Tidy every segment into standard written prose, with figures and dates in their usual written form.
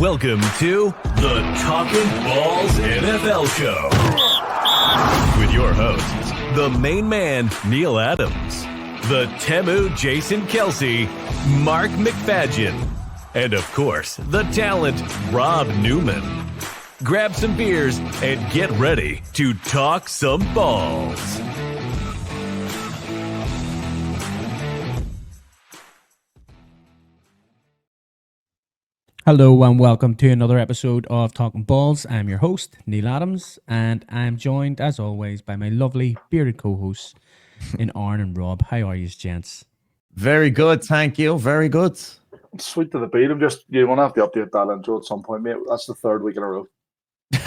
Welcome to the Talkin Balls NFL Show with your hosts, the main man, Neil Adams, the Temu Jason Kelsey, Mark McFadgen, and of course, the talent, Rob Newman. Grab some beers and get ready to talk some balls. Hello and welcome to another episode of Talkin Balls. I'm your host, Neil Adams, and I'm joined, as always, by my lovely bearded co-hosts in Aaron and Rob. How are you, gents? Very good, thank you. Very good. Sweet to the beat. You want to have to update that intro at some point, mate. That's the third week in a row.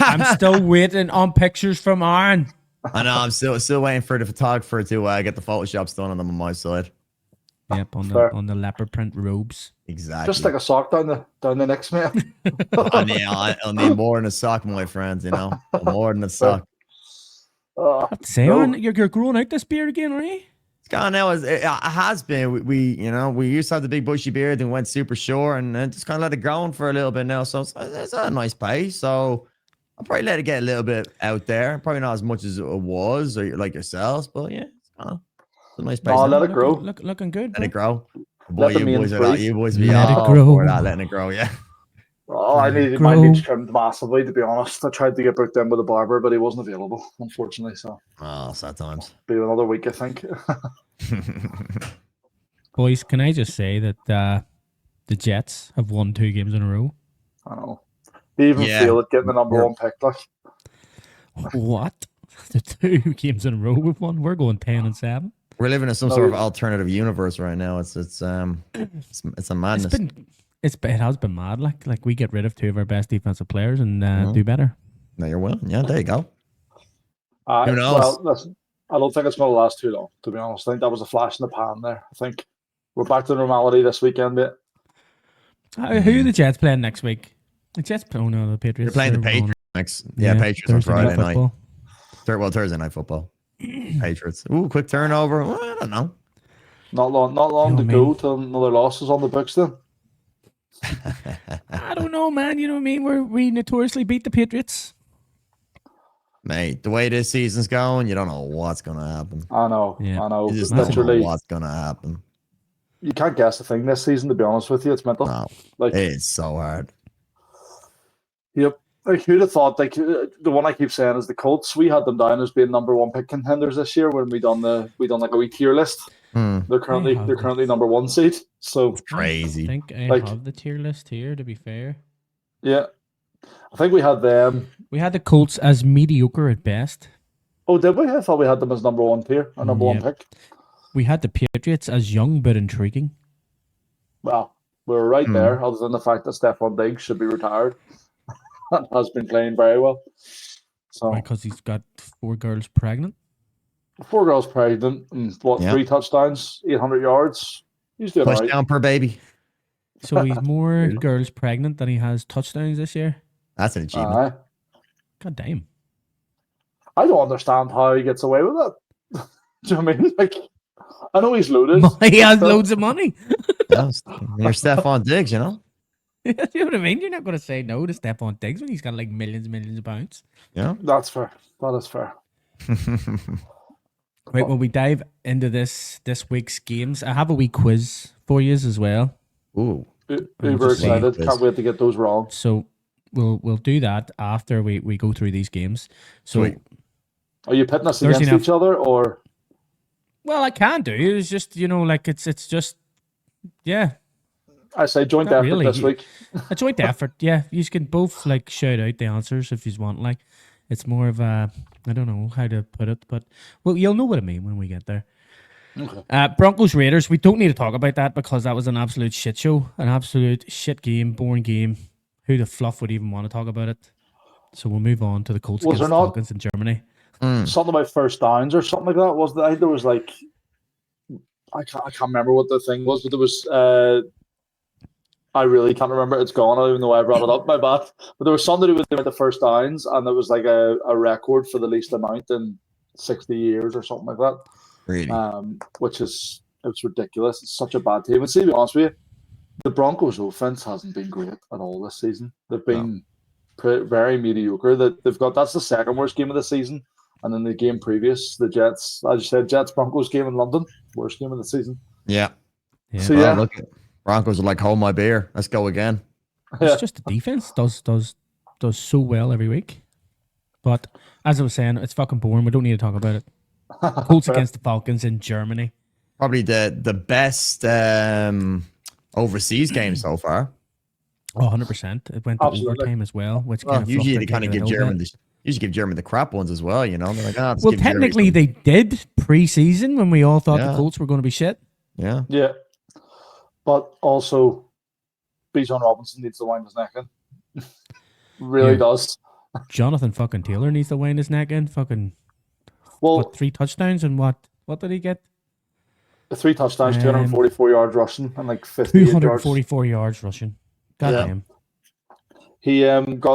I'm still waiting on pictures from Aaron. I know, I'm still waiting for the photographer to get the photoshops done on them on my side. Yep, on the leopard print robes. Exactly. Just stick a sock down the necks, mate. I need more than a sock, my friends, you know. More than a sock. I have to say, Aaron, you're growing out this beard again, are you? It's gone now. It has been. We used to have the big bushy beard and went super short and then just kind of let it go for a little bit now. So it's a nice pace. So I'll probably let it get a little bit out there. Probably not as much as it was, or like yourselves, but yeah, it's a nice pace. Oh, let it grow. Looking good. Let it grow. Let Boy, you boys be Let it all grow. for that, letting it grow, yeah. Oh, my needs trimmed massively, to be honest. I tried to get booked in with a barber, but he wasn't available, unfortunately. So, Sad times. be another week, I think. Boys, can I just say that the Jets have won 2 games in a row? I know. They even feel it getting the number one pick. Like, what? The 2 games in a row we've won? We're going 10-7. We're living in some sort of alternative universe right now. It's a madness. It has been mad. Like we get rid of 2 of our best defensive players and do better. No, you're winning. Yeah, there you go. Who knows? Well, listen, I don't think it's going to last too long, to be honest. I think that was a flash in the pan there. I think we're back to normality this weekend, mate. Who are the Jets playing next week? The Jets, the Patriots. You're playing the Patriots next. Yeah, Patriots on Friday night. Thursday night football. Patriots. Ooh, quick turnover. Well, I don't know. Not long to go till another loss is on the books then. I don't know, man. You know what I mean? We notoriously beat the Patriots. Mate, the way this season's going, you don't know what's going to happen. I know. You just don't know what's going to happen. You can't guess the thing this season, to be honest with you. It's mental. No, it's so hard. Yep. Like, who'd have thought? Like, the one I keep saying is the Colts. We had them down as being number 1 pick contenders this year when we done like a wee tier list. They're currently number 1 seed. So it's crazy. I think I have the tier list here. To be fair, yeah, I think we had them. We had the Colts as mediocre at best. Oh, did we? I thought we had them as number 1 tier or number 1 pick. We had the Patriots as young but intriguing. Well, we were right there, other than the fact that Stephon Diggs should be retired. Has been playing very well. So because he's got 4 girls pregnant. 4 girls pregnant and 3 touchdowns, 800 yards. He's doing touchdown right. per baby. So he's more girls pregnant than he has touchdowns this year. That's an achievement. God damn. I don't understand how he gets away with that. Do you know what I mean? Like, I know he's loaded. He has loads of money. You're Stephon Diggs, you know? You know what I mean? You're not going to say no to Stephon Diggs when he's got like millions of pounds. Yeah, that's fair. That is fair. Right, when we dive into this week's games, I have a wee quiz for you as well. Ooh, uber excited! Can't wait to get those wrong. So we'll do that after we go through these games. So, sweet. Are you pitting us against each other, or? Well, I can do. It's just it's just yeah. I say joint effort this week. A joint effort, yeah. You can both like shout out the answers if you want. Like, it's more of a, I don't know how to put it, but well, you'll know what I mean when we get there. Okay. Broncos Raiders. We don't need to talk about that because that was an absolute shit show, an absolute shit game, boring game. Who the fluff would even want to talk about it? So we'll move on to the Colts against the Falcons in Germany. Something about first downs or something like that. Was there? There was like, I can't remember what the thing was, but there was. I really can't remember. It's gone. I don't even know why I brought it up. My bad. But there was something to do with the first downs, and there was like a record for the least amount in 60 years or something like that. Really? Which is, it's ridiculous. It's such a bad team. And see, to be honest with you, the Broncos' offense hasn't been great at all this season. They've been very mediocre. That's the second worst game of the season, and then the game previous, the Jets, as you said, Jets Broncos game in London, worst game of the season. Yeah. So Well, look, Broncos are like, hold my beer. Let's go again. It's just the defense does so well every week. But as I was saying, it's fucking boring. We don't need to talk about it. Colts against the Falcons in Germany. Probably the best overseas game so far. Oh, 100%. It went to overtime as well, which kind of usually they kind of give German the crap ones as well, you know. They're like, well, technically they did pre-season when we all thought the Colts were going to be shit. Yeah. Yeah. But also, Bijan Robinson needs to wind his neck in. Really does. Jonathan fucking Taylor needs to wind his neck in. Fucking, 3 touchdowns and what did he get? 3 touchdowns, 244 yards rushing, and like 58 yards. 244 yards rushing. God damn. He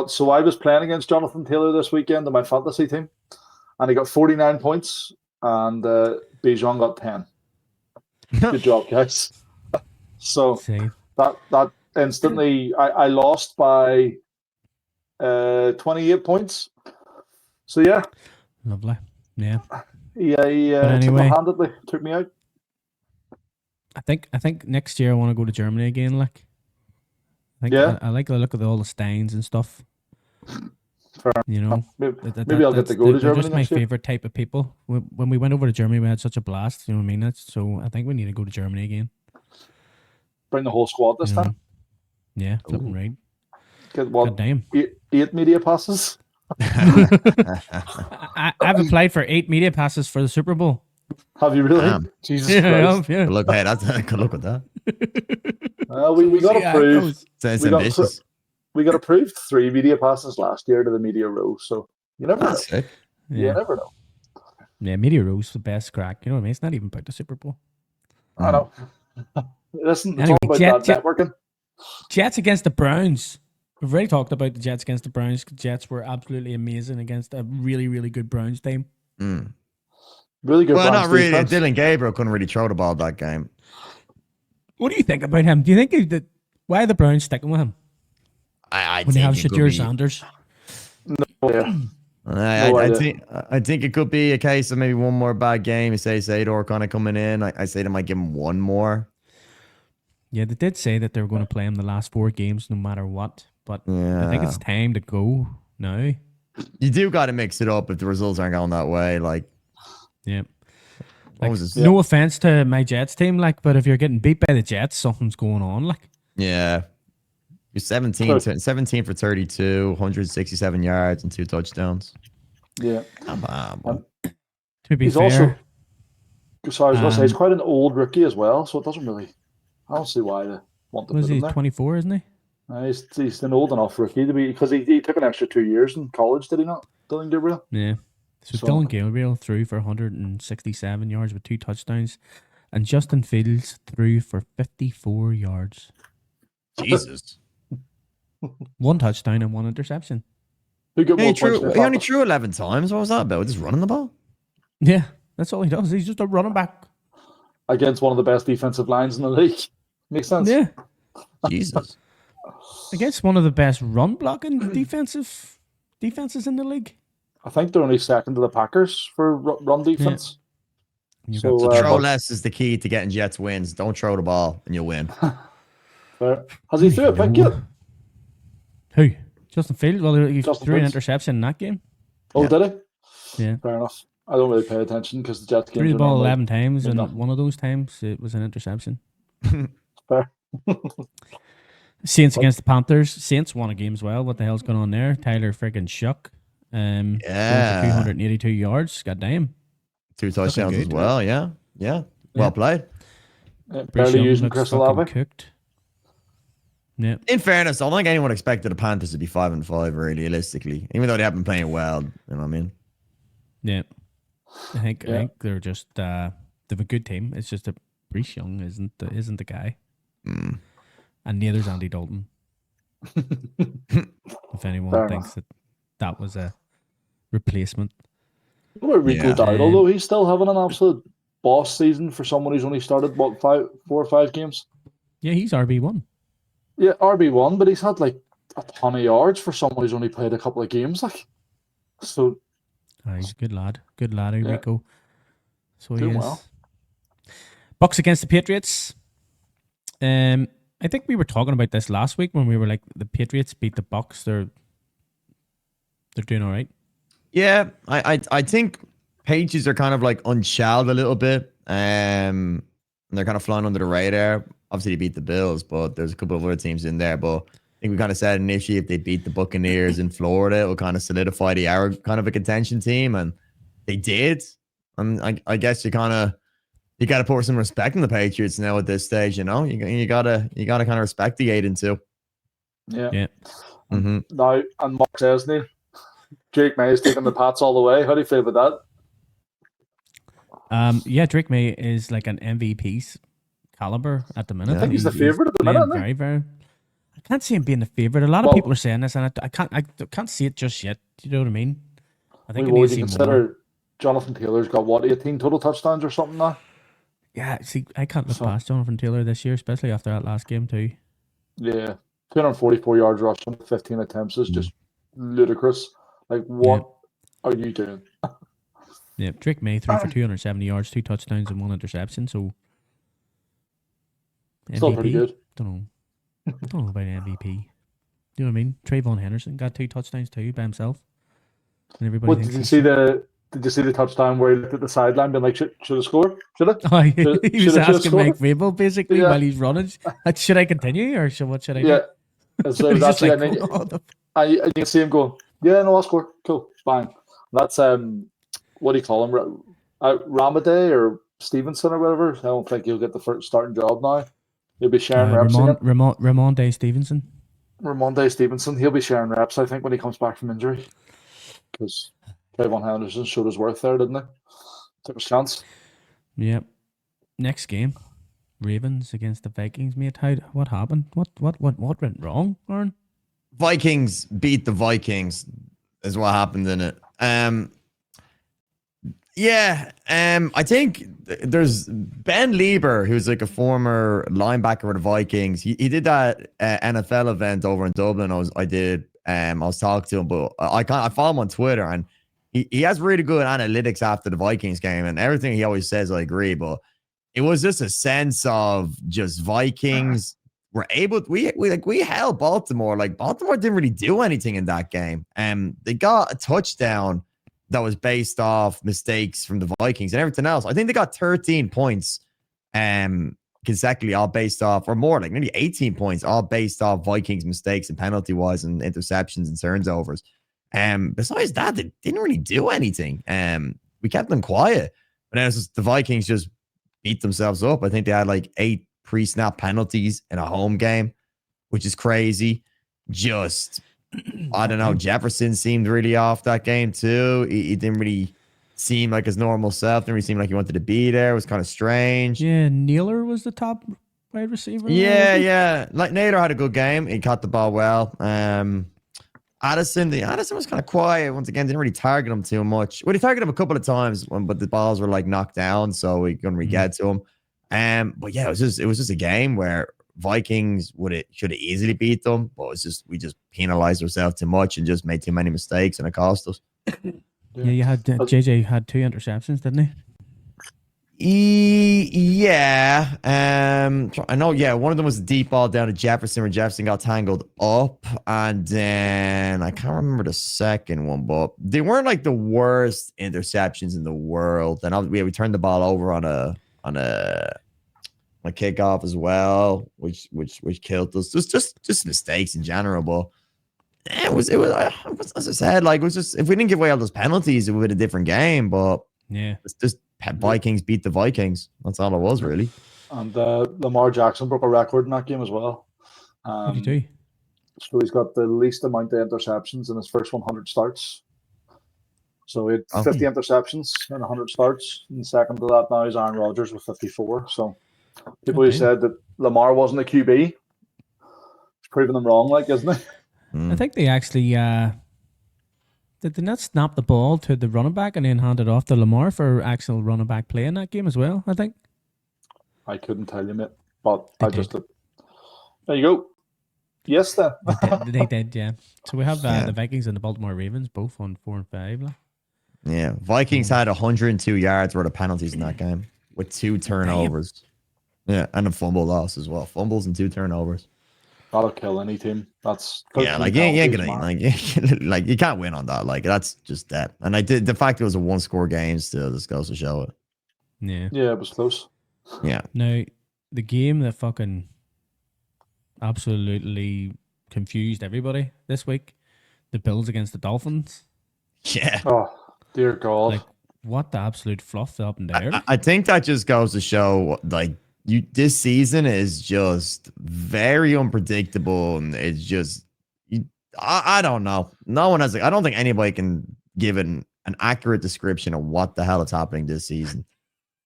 so I was playing against Jonathan Taylor this weekend in my fantasy team, and he got 49 points, and Bijan got 10. Good job, guys. So that instantly, I lost by 28 points. So yeah, lovely. Yeah. Single-handedly took me out. I think next year I want to go to Germany again. Like, I like the look of all the Steins and stuff. You know, maybe I'll get to go to Germany. They're just my favorite type of people. When we went over to Germany, we had such a blast. You know what I mean? So I think we need to go to Germany again. Bring the whole squad this time. Yeah, flipping right. Get what? God damn. 8 media passes. I've applied for 8 media passes for the Super Bowl. Have you really? Jesus Christ. Yeah. Look, hey, that's a good look at that. We got approved. It's ambitious. We got approved 3 media passes last year to the media row, so you never know. Sick. You never know. Yeah, media row's the best crack. You know what I mean? It's not even about the Super Bowl. I know. Listen, it's all about that networking. Jets against the Browns. We've already talked about the Jets against the Browns. Jets were absolutely amazing against a really, really good Browns team. Really good. Well, Browns not really. defense. Dylan Gabriel couldn't really throw the ball that game. What do you think about him? Do you think why are the Browns sticking with him? I when think they have it could Shadur be- Sanders. I think it could be a case of maybe one more bad game. You say Sador kind of coming in. I say they might give him one more. Yeah, they did say that they were going to play him the last 4 games no matter what. But I think it's time to go now. You do got to mix it up if the results aren't going that way. Like, yeah. What was this? No offense to my Jets team, like, but if you're getting beat by the Jets, something's going on, like. Yeah. You're 17 for 32, 167 yards and 2 touchdowns. Yeah. Come on, man. To be He's fair, also, sorry, I was going to say, he's quite an old rookie as well, so it doesn't really, I don't see why they want to put him there. 24, isn't he? He's an old enough rookie to be, because he took an extra 2 years in college, did he not? Dylan Gabriel? Yeah. So Dylan Gabriel threw for 167 yards with 2 touchdowns, and Justin Fields threw for 54 yards. Jesus. 1 touchdown and 1 interception. He only threw 11 times. What was that about? Just running the ball? Yeah, that's all he does. He's just a running back. Against one of the best defensive lines in the league. Makes sense. Yeah. Jesus. Against one of the best run blocking defenses in the league. I think they're only second to the Packers for run defense. Yeah. So throw less is the key to getting Jets wins. Don't throw the ball and you'll win. Has he threw a pick yet? Who? Justin Fields? Well, he Justin threw an Fields. interception in that game. Oh, did he? Yeah. Fair enough. I don't really pay attention because the Jets games Threw the are ball normally 11 times, and enough. one of those times it was an interception. Fair. Saints against the Panthers. Saints won a game as well. What the hell's going on there? Tyler friggin' Shuck. Yeah. 282 yards. God damn. 2 touchdowns as well. Yeah. Well played. Barely using Chris Olave. Cooked. Yeah. In fairness, I don't think anyone expected the Panthers to be 5-5 realistically, even though they have been playing well. You know what I mean? Yeah. I think they're just they have a good team. It's just that Bryce Young isn't the guy. And neither's Andy Dalton. If anyone Fair thinks that was a replacement. What about Rico Dowdle, though? He's still having an absolute boss season for someone who's only started, 4 or 5 games? Yeah, he's RB1. Yeah, RB1, but he's had like a ton of yards for someone who's only played a couple of games. Like, so He's a good lad. Good lad, yeah, Rico. So he doing is. well. Bucks against the Patriots. I think we were talking about this last week when we were like, the Patriots beat the Bucks. They're doing all right. Yeah, I think Patriots are kind of like unshelled a little bit. And they're kind of flying under the radar. Obviously, they beat the Bills, but there's a couple of other teams in there. But I think we kind of said initially if they beat the Buccaneers in Florida, it will kind of solidify the hour kind of a contention team, and they did. And I guess you got to put some respect in the Patriots now at this stage. You know, you gotta kind of respect the 8-2. Yeah. Yeah. Now, and Mark Chesney, Drake May is taking the Pats all the way. How do you feel about that? Yeah, Drake May is like an MVP's caliber at the minute. Yeah. I think he's the favourite at the minute, playing isn't he? very, very. I can't see him being the favorite. A lot of Well- people are saying this, and I can't see it just yet. Do you know what I mean? I think I Would need to you see consider more. Jonathan Taylor's got what, 18 total touchdowns or something now? Yeah, see, I can't look So- past Jonathan Taylor this year, especially after that last game too. Yeah, 244 yards rushing, 15 attempts is just ludicrous. Like, what are you doing? Yeah, Drake May threw for 270 yards, 2 touchdowns, and 1 interception. So Still pretty good. Don't know about MVP. Do you know what I mean? Trayvon Henderson got 2 touchdowns too by himself, and everybody What thinks did you he's see Did you see the touchdown where he looked at the sideline, being like, should I score? Should I? Oh, he Should- was should I asking score? Mike Vrabel basically Yeah. while he's running, should I continue or what should I do? Yeah. And so He was that's just like, and then "Oh, the you can see him going, yeah, no, I'll score. Cool, fine. That's what do you call him? Ramaday or Stevenson or whatever. I don't think he'll get the first starting job now. He'll be sharing reps again. Ramon Day Stevenson. Ramonde Stevenson, he'll be sharing reps, I think, when he comes back from injury. Because Trayvon Henderson showed his worth there, didn't he? Took his chance. Yep. Next game, Ravens against the Vikings. Mate, what happened? What went wrong, Aaron? Vikings beat the Vikings is what happened in it. I think there's Ben Lieber, who's like a former linebacker for the Vikings. He did that NFL event over in Dublin. I was talking to him, but I follow him on Twitter, and he has really good analytics after the Vikings game, and everything he always says I agree. But it was just a sense of just Vikings were able. We held Baltimore. Like Baltimore didn't really do anything in that game. They got a touchdown that was based off mistakes from the Vikings, and everything else. I think they got 13 points consecutively, all based off, or more, like maybe 18 points, all based off Vikings mistakes and penalty-wise and interceptions and turnovers. Besides that, they didn't really do anything. We kept them quiet. But then the Vikings just beat themselves up. I think they had like 8 pre-snap penalties in a home game, which is crazy. Just I don't know. Jefferson seemed really off that game too. He didn't really seem like his normal self. Didn't really seem like he wanted to be there. It was kind of strange. Yeah, Naylor was the top wide receiver. Yeah. Like Nader had a good game. He caught the ball well. Addison was kind of quiet once again. Didn't really target him too much. Well, he targeted him a couple of times, but the balls were like knocked down, so we couldn't really get to him. But yeah, it was just a game where Vikings should have easily beat them, but we just penalized ourselves too much and just made too many mistakes, and it cost us. Yeah, you had JJ had 2 interceptions, didn't Yeah. I know. Yeah, one of them was a deep ball down to Jefferson, where Jefferson got tangled up, and then I can't remember the second one, but they weren't like the worst interceptions in the world. And we turned the ball over on a kickoff as well, which killed us. Just mistakes in general, but it was as I said, like it was just, if we didn't give away all those penalties, it would have been a different game. But Yeah. it's just Vikings beat the Vikings. That's all it was, really. And Lamar Jackson broke a record in that game as well. What did he do? So he's got the least amount of interceptions in his first 100 starts. So he had 50 interceptions in 100 starts. And second to that now is Aaron Rodgers with 54. So people who said that Lamar wasn't a QB, it's proving them wrong, like, isn't it? I think they actually did they not snap the ball to the running back and then hand it off to Lamar for actual running back play in that game as well, I think. I couldn't tell you, mate. But They I just... There you go. Yes, then. They did, yeah. So we have Yeah. the Vikings and the Baltimore Ravens both on 4 and 5. Like. Yeah, Vikings had 102 yards worth of penalties in that game with 2 turnovers. Yeah, and a fumble loss as well. Fumbles and 2 turnovers. That'll kill any team. That's Yeah, 13 like you ain't penalties, gonna man. like you can't win on that. Like that's just that. And I did the fact it was a 1-score game still just goes to show it. Yeah. Yeah, it was close. Yeah. Now, the game that fucking absolutely confused everybody this week, the Bills against the Dolphins. Yeah. Oh, dear God. Like, what the absolute fluff up in there? I think that just goes to show like this season is just very unpredictable and it's just I don't know. No one has I don't think anybody can give an accurate description of what the hell is happening this season.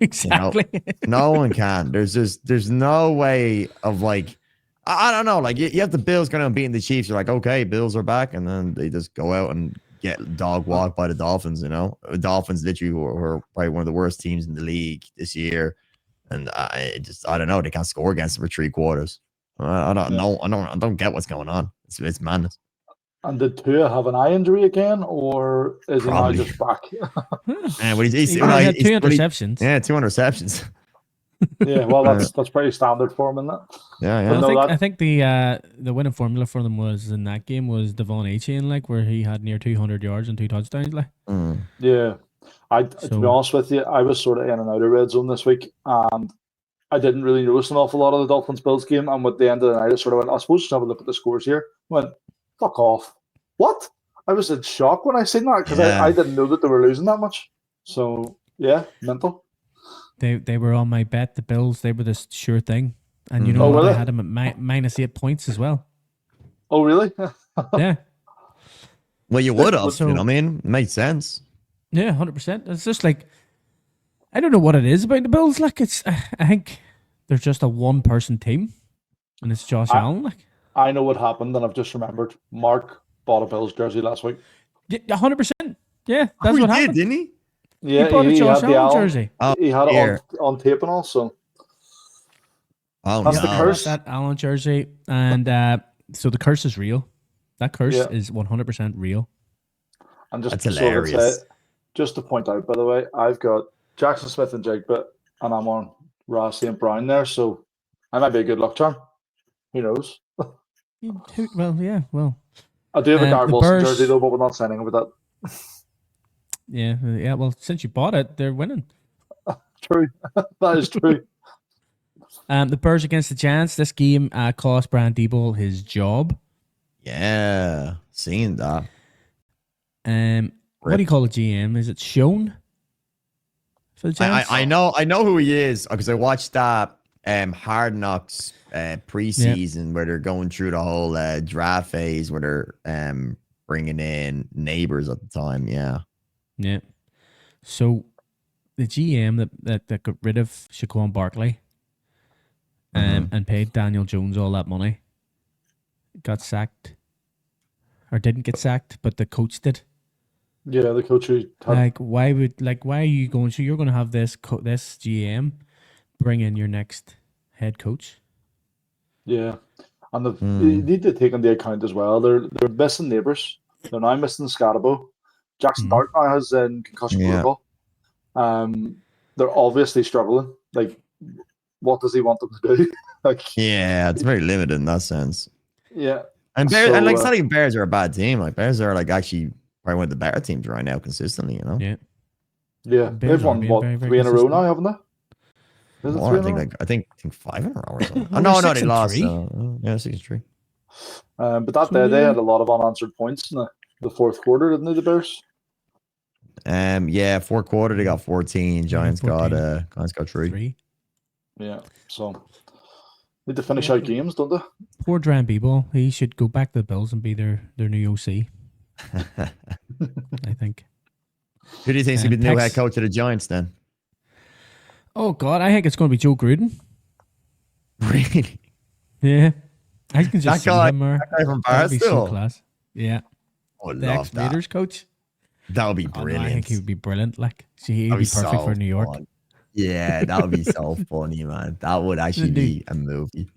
Exactly. No one can. There's no way of like I don't know. Like you have the Bills kind of beating the Chiefs. You're like, okay, Bills are back, and then they just go out and get dog walked by the Dolphins. You know, the Dolphins literally were probably one of the worst teams in the league this year, and I don't know. They can't score against them for 3 quarters. I don't know. I don't get what's going on. It's madness. And did Tua have an eye injury again, or is Probably. he now just back? And what he's He had 2 interceptions. Yeah, 2 interceptions. Yeah, well, that's pretty standard for him, isn't it? Yeah, But yeah. no, I think the winning formula for them was in that game was Devon Achane, like where he had near 200 yards and 2 touchdowns. Like, Yeah. To be honest with you, I was sort of in and out of red zone this week, and I didn't really notice an awful lot of the Dolphins Bills game. And with the end of the night, I sort of went, I suppose just have a look at the scores here. I went, fuck off. What? I was in shock when I seen that because I didn't know that they were losing that much. So yeah, mental. They were on my bet. The Bills, they were the sure thing, and you know what? I had them at -8 points as well. Oh really? Yeah. Well, you would have. So- You know what I mean? It makes sense. Yeah, 100%. It's just like I don't know what it is about the Bills. Like I think they're just a one-person team, and it's Josh Allen. Like I know what happened, and I've just remembered. Mark bought a Bills jersey last week. 100%. Yeah, that's he what did, happened. didn't he? Yeah, He bought a Josh had the Allen Allen jersey. Oh, He had dear. it on tape and all. So Oh, That's no. the curse. That Allen jersey, and so the curse is real. That curse Yeah. is 100% real. and just That's to hilarious. just to point out, by the way, I've got Jackson Smith and Jigba, and I'm on Ross St. Brown there, so I might be a good luck charm. Who knows? Well, yeah, well, I do have a Garrett the Wilson Bears- jersey though, but we're not signing with that. yeah. Well, since you bought it, they're winning. True, that is true. The Bears against the Giants. This game cost Brian Debo his job. Yeah, seeing that. What do you call a GM? Is it shown for the Giants? I know who he is because I watched that Hard Knocks preseason where they're going through the whole draft phase where they're bringing in neighbors at the time. Yeah. So the GM that got rid of Shaquan Barkley and paid Daniel Jones all that money got sacked, or didn't get sacked, but the coach did. Yeah, the coach who had, why are you going? So you're going to have this GM bring in your next head coach? yeah, and they need to take into account as well. They're missing neighbours. They're now missing Scotabo. Jackson Dart now has concussion protocol. They're obviously struggling. Like, what does he want them to do? Yeah, it's very limited in that sense. Yeah, and Bears, so, and like it's not even Bears are a bad team. Like Bears are like actually probably one of the better teams right now consistently. You know. Yeah, they've won being what very, very 3 in a row consistent. now, haven't they? Is it More, 3 in a row? I think 5 in a row or something. Well, no, they're they 6-3. lost. Yeah, 6-3. But that day they had a lot of unanswered points in the fourth quarter, didn't they? The Bears. Yeah, fourth quarter they got 14. Giants 14. got 3. Yeah, so need to finish out games, don't they? Poor Dran Bebo. He should go back to the Bills and be their new OC. I think. Who do you think is going to be the new Tex- head coach of the Giants then? Oh God, I think it's going to be Joe Gruden. Really? Yeah, I can just see That him there. guy from That'd be so Barstool? class. Yeah, I the love that. ex-Raiders coach. That would be Oh, no, brilliant. I think he would be brilliant. Like, see, he'd That'd be perfect for New York. fun. Yeah, that would be so funny, man. That would actually be a movie.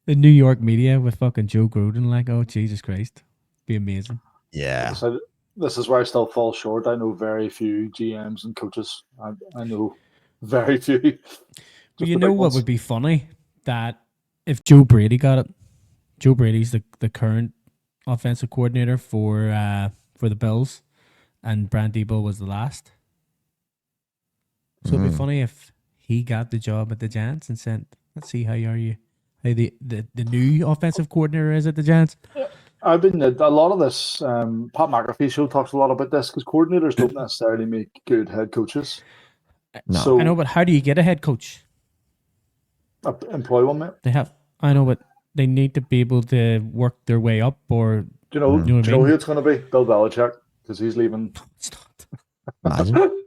The New York media with fucking Joe Gruden, like, oh Jesus Christ, be amazing. Yeah. So this is where I still fall short. I know very few GMs and coaches. I know very few. Well, Just you the know big what ones. would be funny? That if Joe Brady got it, Joe Brady's the current offensive coordinator for the Bills, and Brand Debo was the last. So it'd be funny if he got the job at the Giants and said, "Let's see how you how the new offensive coordinator is at the Giants." I've been a lot of this. Pat McAfee show talks a lot about this because coordinators don't necessarily make good head coaches. No. So I know, but how do you get a head coach? employ one, mate. They have. I know, but they need to be able to work their way up, or Do you know? you know what Do I you know mean? who it's going to be? Bill Belichick, because he's leaving. It's not. Imagine.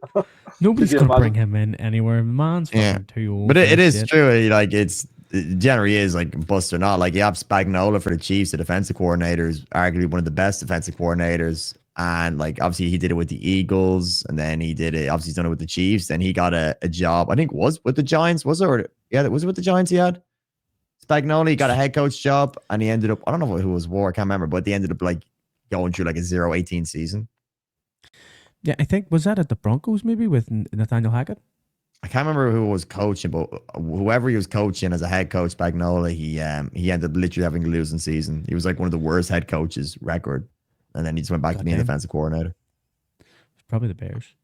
Nobody's you gonna imagine? bring him in anywhere. The man's fucking Yeah. too old. But for it this is shit. true. Like it generally is like bust or not. Like you have Spagnuolo for the Chiefs, the defensive coordinator, is arguably one of the best defensive coordinators. And like obviously he did it with the Eagles, and then he did it. Obviously he's done it with the Chiefs. Then he got a job. I think was with the Giants. Was it? Or, yeah, was it with the Giants? He had Spagnuolo. Got a head coach job, and he ended up. I don't know who was war. I can't remember, but they ended up like going through like a 0-18 season. Yeah, I think was that at the Broncos maybe with Nathaniel Hackett. I can't remember who was coaching, but whoever he was coaching as a head coach, Spagnuolo, he ended up literally having a losing season. He was like one of the worst head coaches record, and then he just went back to being Goddamn. defensive coordinator. Probably the Bears.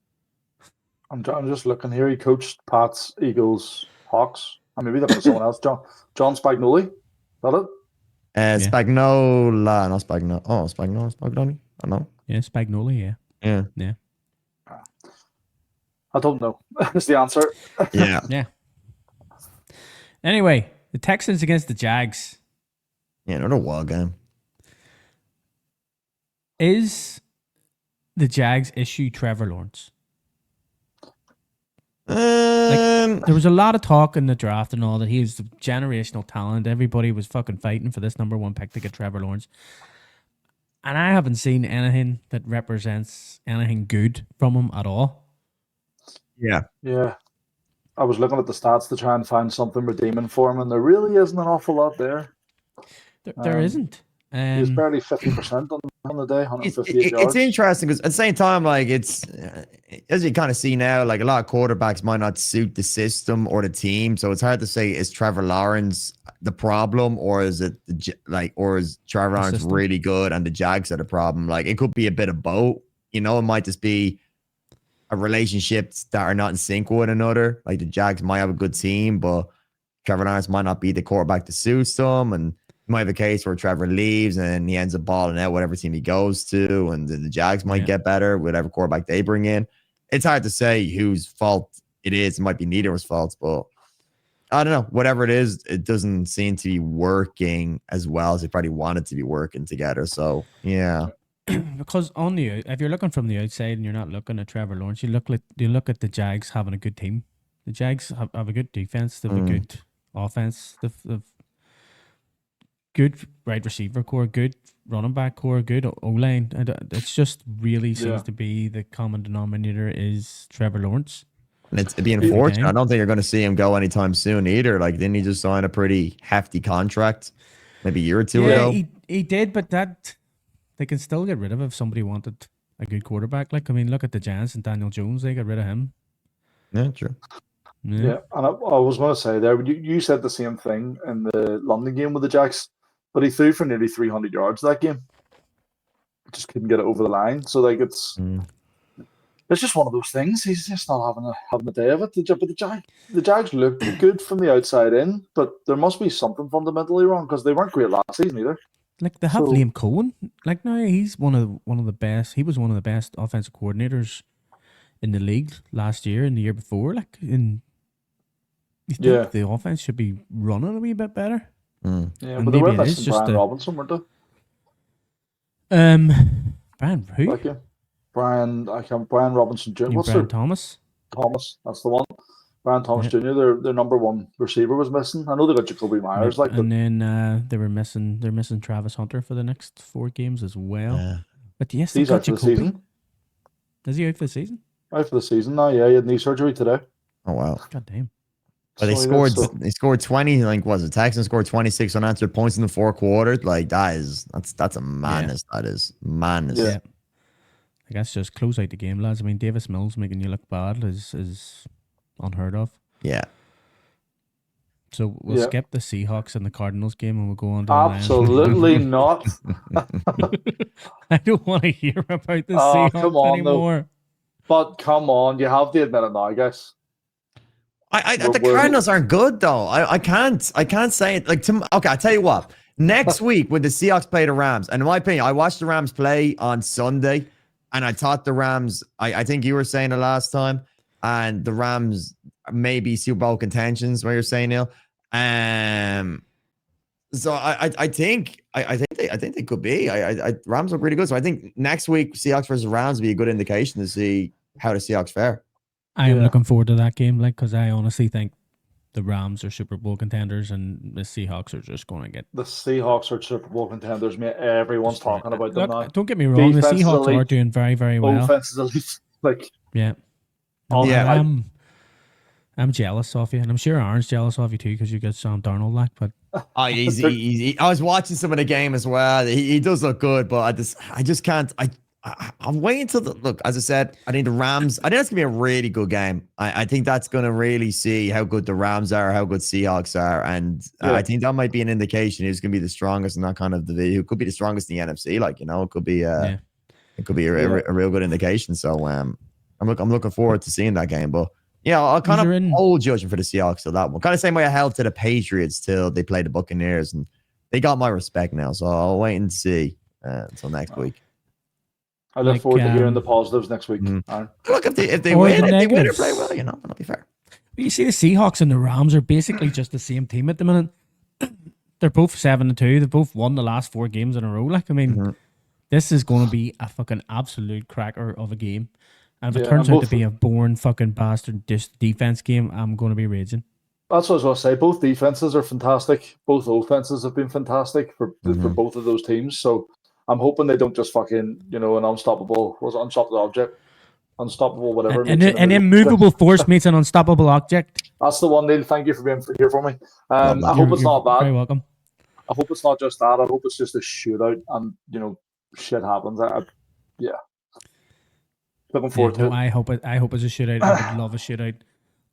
I'm just looking here. He coached Pats, Eagles, Hawks, and maybe that was someone else. John Spagnoli. Is that it? Spagnola, not Spagnola. Oh, Spagnoli. I don't know. Yeah, Spagnoli. Yeah, Yeah, yeah, I don't know. That's the answer. yeah, yeah. Anyway, the Texans against the Jags. yeah. Another wild game. Is the Jags issue Trevor Lawrence? There was a lot of talk in the draft and all that he was the generational talent. Everybody was fucking fighting for this number one pick to get Trevor Lawrence. And I haven't seen anything that represents anything good from him at all. Yeah, Yeah. I was looking at the stats to try and find something redeeming for him, and there really isn't an awful lot there. There isn't. He was barely 50% on the day, 158 it's yards. interesting because at the same time, like it's as you kind of see now, like a lot of quarterbacks might not suit the system or the team, so it's hard to say is Trevor Lawrence the problem or is it or is Trevor Lawrence system? really good and the Jags are the problem? Like it could be a bit of both. You know, it might just be a relationships that are not in sync with one another. Like the Jags might have a good team, but Trevor Lawrence might not be the quarterback that suits them, and might have a case where Trevor leaves and he ends up balling out whatever team he goes to, and the Jags might get better, whatever quarterback they bring in. It's hard to say whose fault it is. It might be neither of his faults, but I don't know. Whatever it is, it doesn't seem to be working as well as they probably wanted to be working together. So, yeah. Because if you're looking from the outside and you're not looking at Trevor Lawrence, you look at the Jags having a good team. The Jags have a good defense. They have a good offense. They've good wide receiver core, good running back core, good O-line. And it's just really seems to be the common denominator is Trevor Lawrence. And it's being fortunate. I don't think you're going to see him go anytime soon either. Like, didn't he just sign a pretty hefty contract maybe a year or two ago? He did, but that they can still get rid of if somebody wanted a good quarterback. Like, I mean, look at the Giants and Daniel Jones. They got rid of him. Yeah, true. Yeah, and I was going to say there, you said the same thing in the London game with the Jacks, but he threw for nearly 300 yards that game. Just couldn't get it over the line. So, like, it's just one of those things. He's just not having a day of it. The Jags look good from the outside in, but there must be something fundamentally wrong because they weren't great last season either. Like they have Liam Cohen. Like now he's one of the best. He was one of the best offensive coordinators in the league last year and the year before. Like you think the offense should be running a wee bit better. Yeah, and but they were it's missing just Brian Robinson, weren't they? Brian who? Like Brian Robinson Jr. What's Brian their Thomas? Thomas, that's the one. Brian Thomas Jr. Their number one receiver was missing. I know they got Jacoby Myers, then they're missing Travis Hunter for the next 4 games as well. But yes, he's out for the season. Is he out for the season? Out for the season now. Yeah, he had knee surgery today. Oh wow! God damn. But they scored 20. Like, was it Texans scored 26 unanswered points in the fourth quarter? Like, that's a madness. That is madness. Yeah. I guess just close out the game, lads. I mean, Davis Mills making you look bad is unheard of. Yeah. So we'll skip the Seahawks and the Cardinals game and we'll go on to Absolutely not. I don't want to hear about the Oh, Seahawks come on, anymore. But come on, you have to admit it now, guys. The Cardinals aren't good though. I can't say it. Like, okay, I'll tell you what. Next week when the Seahawks play the Rams, and in my opinion, I watched the Rams play on Sunday, and I thought the Rams. I think you were saying it last time, and the Rams maybe Super Bowl contentions. What you're saying, Neil. So I think they could be. Rams look really good. So I think next week Seahawks versus Rams will be a good indication to see how the Seahawks fare. I am looking forward to that game, like, because I honestly think the Rams are Super Bowl contenders and the Seahawks are just going to get. The Seahawks are Super Bowl contenders, mate. Everyone's talking about them now. Don't get me wrong, Defense the Seahawks elite. are doing very, very well. Offense is elite. Like, yeah. I'm jealous of you, and I'm sure Aaron's jealous of you too because you get Sam Darnold, like. But I was watching some of the game as well. He does look good, but I just can't. I'm waiting till look. As I said, I think the Rams. I think that's gonna be a really good game. I think that's gonna really see how good the Rams are, how good Seahawks are, and I think that might be an indication who's gonna be the strongest in that kind of division. Who could be the strongest in the NFC? Like, it could be. It could be a real good indication. So I'm looking forward to seeing that game, but. Yeah, I'll kind of hold judgment for the Seahawks till that one. Kind of same way I held to the Patriots till they played the Buccaneers, and they got my respect now. So I'll wait and see until next week. I look forward to hearing the positives next week. Look, if they win, if they win or play well, that'll be fair. You see, the Seahawks and the Rams are basically just the same team at the minute. They're both 7-2. They've both won the last 4 games in a row. Like, I mean, this is going to be a fucking absolute cracker of a game. And if it turns out to be a boring fucking bastard defense game, I'm going to be raging. That's what I was going to say. Both defenses are fantastic. Both offenses have been fantastic for both of those teams. So I'm hoping they don't just fucking, an unstoppable object. Unstoppable whatever. An immovable force meets an unstoppable object. That's the one, Neil. Thank you for being here for me. I hope it's not bad. Very welcome. I hope it's not just that. I hope it's just a shootout and, shit happens. Looking forward to it. I hope it's a shootout. I would love a shootout.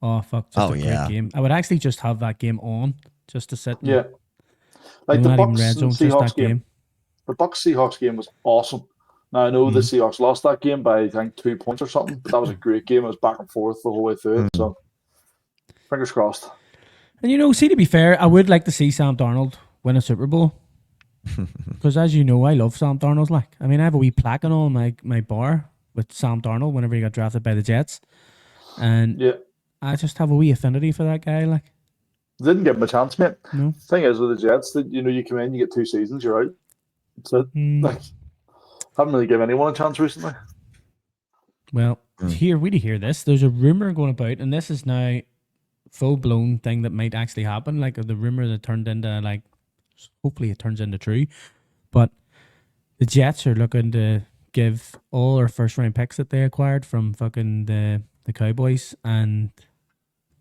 Oh, fuck. Just a great game. I would actually just have that game on just to sit. Yeah. Like the Bucks Seahawks game. The Bucks Seahawks game was awesome. Now, I know the Seahawks lost that game by, I think, 2 points or something, but that was a great game. It was back and forth the whole way through it. So, fingers crossed. And, see, to be fair, I would like to see Sam Darnold win a Super Bowl. Because, as you know, I love Sam Darnold. Like, I mean, I have a wee plaque on my bar with Sam Darnold whenever he got drafted by the Jets. And I just have a wee affinity for that guy. Like, didn't give him a chance, mate. No. Thing is with the Jets, that you come in, you get 2 seasons, you're out. That's it. Like, haven't really given anyone a chance recently. Well, we hear this. There's a rumor going about, and this is now full blown thing that might actually happen. Like the rumor that turned into hopefully it turns into true. But the Jets are looking to give all their first round picks that they acquired from fucking the Cowboys and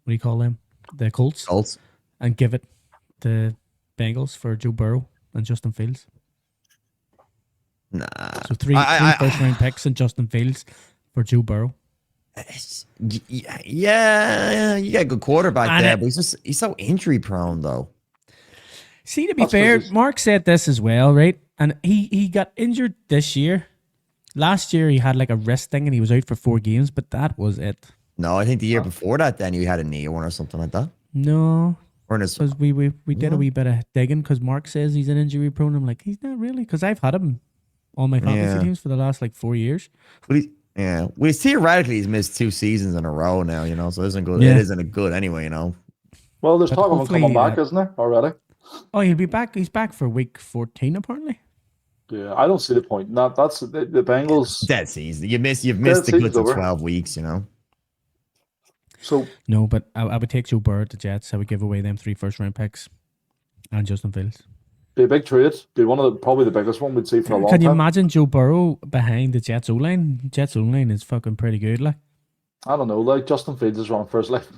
what do you call them? The Colts. And give it to Bengals for Joe Burrow and Justin Fields. Nah. So three first round picks and Justin Fields for Joe Burrow. Yeah, you got a good quarterback there, but he's so injury prone though. See, to be fair, Mark said this as well, right? And he got injured this year. Last year, he had like a wrist thing and he was out for 4 games, but that was it. No, I think the year before that, then he had a knee one or something like that. No. Because we did a wee bit of digging because Mark says he's an injury prone. I'm like, he's not really, because I've had him on my fantasy teams for the last 4 years. Well, theoretically, he's missed 2 seasons in a row now, so it isn't good. Yeah. It isn't good anyway, Well, there's talk of him coming back, isn't there, already? Oh, he'll be back. He's back for week 14, apparently. Yeah, I don't see the point in that. That's the Bengals. Dead season. You've missed the goods of 12 weeks, So no, but I would take Joe Burrow at the Jets. I would give away them 3 first round picks and Justin Fields. Be a big trade. Be one of probably the biggest one we'd see for a long time. Can you imagine Joe Burrow behind the Jets O-line? Jets O-line is fucking pretty good, like. I don't know. Like Justin Fields is running for his life.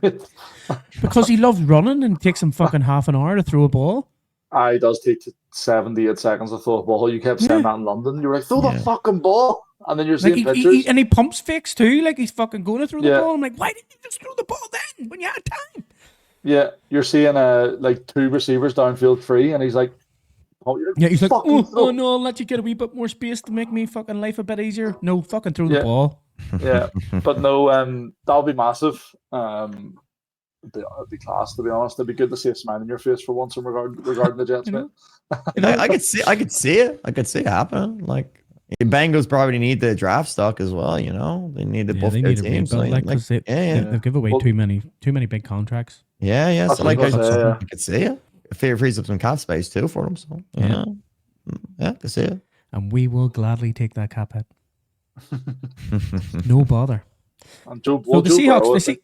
Because he loves running and it takes him fucking half an hour to throw a ball. It does take 78 seconds to throw a ball. You kept saying that in London. You were like, throw the fucking ball. And then you're seeing pictures. And he pumps fakes too. Like he's fucking going to throw the ball. I'm like, why didn't you just throw the ball then when you had time? Yeah, you're seeing like 2 receivers downfield free, and he's like, he's like, oh no, I'll let you get a wee bit more space to make me fucking life a bit easier. No, fucking throw the ball. Yeah, but no, that'll be massive. It'd be class, to be honest. It'd be good to see a smile on your face for once regarding the Jets, mate. I could see it. I could see it happening. Like the Bengals probably need the draft stock as well. You know, they need to buff their teams. They've given away too many big contracts. Yeah. So like I could see it. It frees up some cap space too for them. So yeah, I could see it. And we will gladly take that cap hit. No bother. And the Seahawks.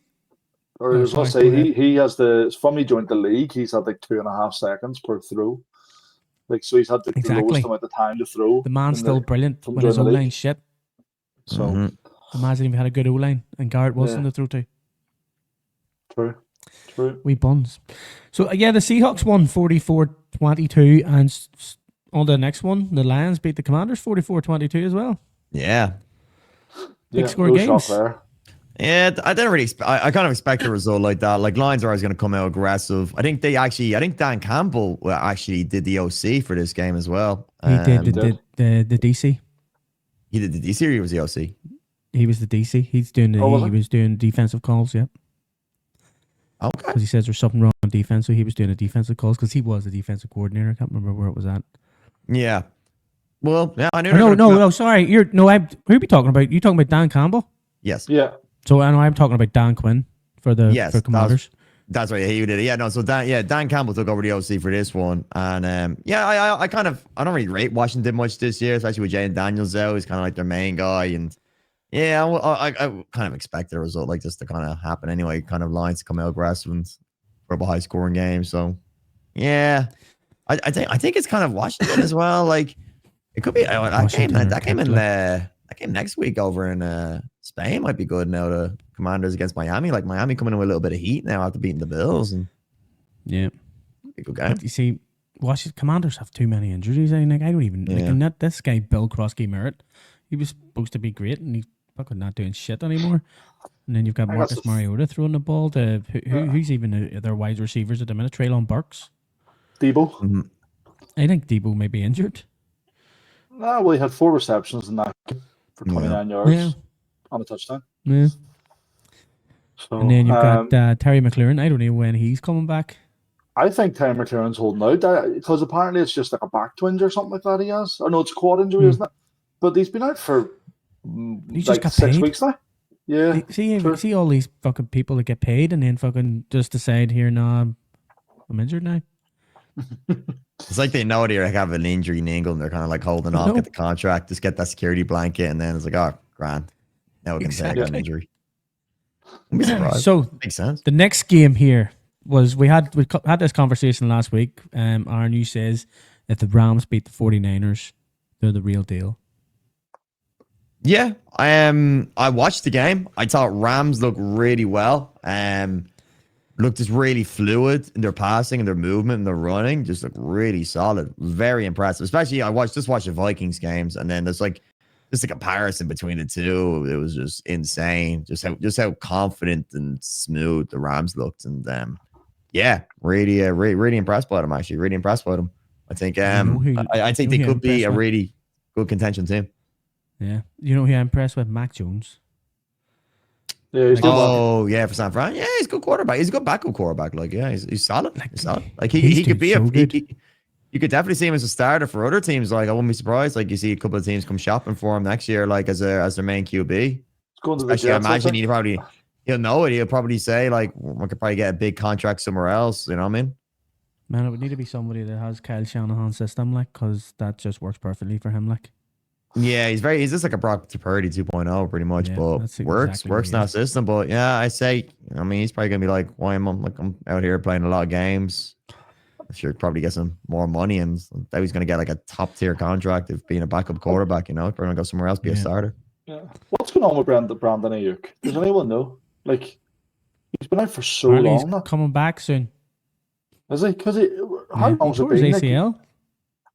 I was going to say he has from he joined the league, he's had like 2.5 seconds per throw. Like so, he's had the lowest amount of time to throw. The man's still brilliant when his O-line shit. So imagine if he had a good O-line and Garrett Wilson to throw to. True. We buns. So the Seahawks won 44-22, and on the next one, the Lions beat the Commanders 44-22 as well. Yeah. Big score games. Yeah, I didn't really I kind of expect a result like that. Like Lions are always going to come out aggressive. I think Dan Campbell actually did the OC for this game as well. He did the DC. He did the DC, or he was the OC? He was the DC. He was doing defensive calls. Yeah. Okay. Because he says there's something wrong on defense, so he was doing the defensive calls because he was the defensive coordinator. I can't remember where it was at. Yeah. Well, yeah, I knew. No. Sorry, who are you talking about? You talking about Dan Campbell? Yes. Yeah. So I know I'm talking about Dan Quinn for Commanders. That's right. He did it. Yeah. No. So Dan Campbell took over the OC for this one, and I don't really rate Washington much this year, especially with Jay and Daniels out. He's kind of like their main guy, and yeah, I kind of expect a result like this to kind of happen anyway. Kind of Lions to come out aggressive and for a high scoring game. So yeah, I think it's kind of Washington as well. Like it could be that game next week over in Spain might be good now. The Commanders against Miami, like Miami coming in with a little bit of heat now after beating the Bills, and yeah, be a good game. But you see, Washington Commanders have too many injuries. I don't even like this guy Bill Krosky Merritt. He was supposed to be great, and he's fucking not doing shit anymore. And then you've got Marcus Mariota throwing the ball to who's even their wide receivers at the minute. Treylon Burks, Debo. Mm-hmm. I think Debo may be injured. Well, he had 4 receptions in that game for 29 yards on a touchdown. Yeah. So, and then you've got Terry McLaurin. I don't know when he's coming back. I think Terry McLaurin's holding out because apparently it's just like a back twinge or something like that he has. Or no, it's a quad injury, isn't it? But he's been out for like 6 weeks now. Yeah. See all these fucking people that get paid and then fucking just decide here, I'm injured now. It's like they know they have an injury in England. They're kind of like holding off, get the contract, just get that security blanket, and then it's like, oh, grand. Now we can say I got an injury. So makes sense. The next game here was we had this conversation last week. Aaron, you says if the Rams beat the 49ers, they're the real deal. Yeah, I watched the game. I thought Rams looked really well. Looked just really fluid in their passing and their movement and their running. Just looked really solid. Very impressive. Especially I watched the Vikings games, and then there's like just a comparison between the two. It was just insane. Just how confident and smooth the Rams looked, and really impressed by them. Actually, really impressed by them. I think I think they could be a really good contention team. Yeah, you know who I'm impressed with? Mac Jones. Yeah, he's for San Fran. Yeah, he's a good quarterback. He's a good backup quarterback. Like, yeah, he's solid. He's solid. Like he could be you could definitely see him as a starter for other teams. Like, I wouldn't be surprised. Like, you see a couple of teams come shopping for him next year, like as their main QB. Actually, I imagine he'll know it. He'll probably say like, we could probably get a big contract somewhere else. You know what I mean? Man, it would need to be somebody that has Kyle Shanahan's system, like, because that just works perfectly for him, like. Yeah, he's just like a Brock Purdy 2.0 pretty much, but works in that system. But yeah, he's probably gonna be like, why am I'm out here playing a lot of games? I'm sure probably get some more money, and that he's gonna get like a top tier contract of being a backup quarterback. You know, probably gonna go somewhere else, be a starter. Yeah. What's going on with Brandon Ayuk? Does anyone know? Like, he's been out for so Apparently long he's now. coming back soon. Is he? Because how Yeah, he long's it tore his been? Like, ACL.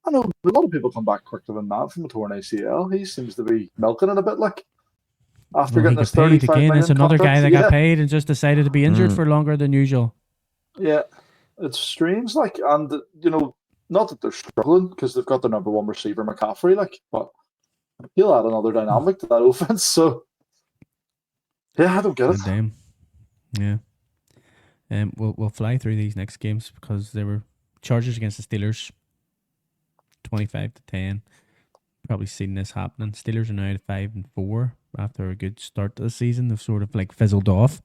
I know a lot of people come back quicker than that from a torn ACL. He seems to be milking it a bit, like after Well, he getting his got paid 35 again. million It's another guy contract. that Yeah, got paid and just decided to be injured for longer than usual. yeah, it's strange. Like, and not that they're struggling because they've got their number one receiver McCaffrey, like, but he'll add another dynamic to that offense. So, yeah, I don't get it. God damn. Yeah. We'll fly through these next games because they were Chargers against the Steelers, 25-10. Probably seen this happening. Steelers are now at 5-4 after a good start to the season. They've sort of like fizzled off.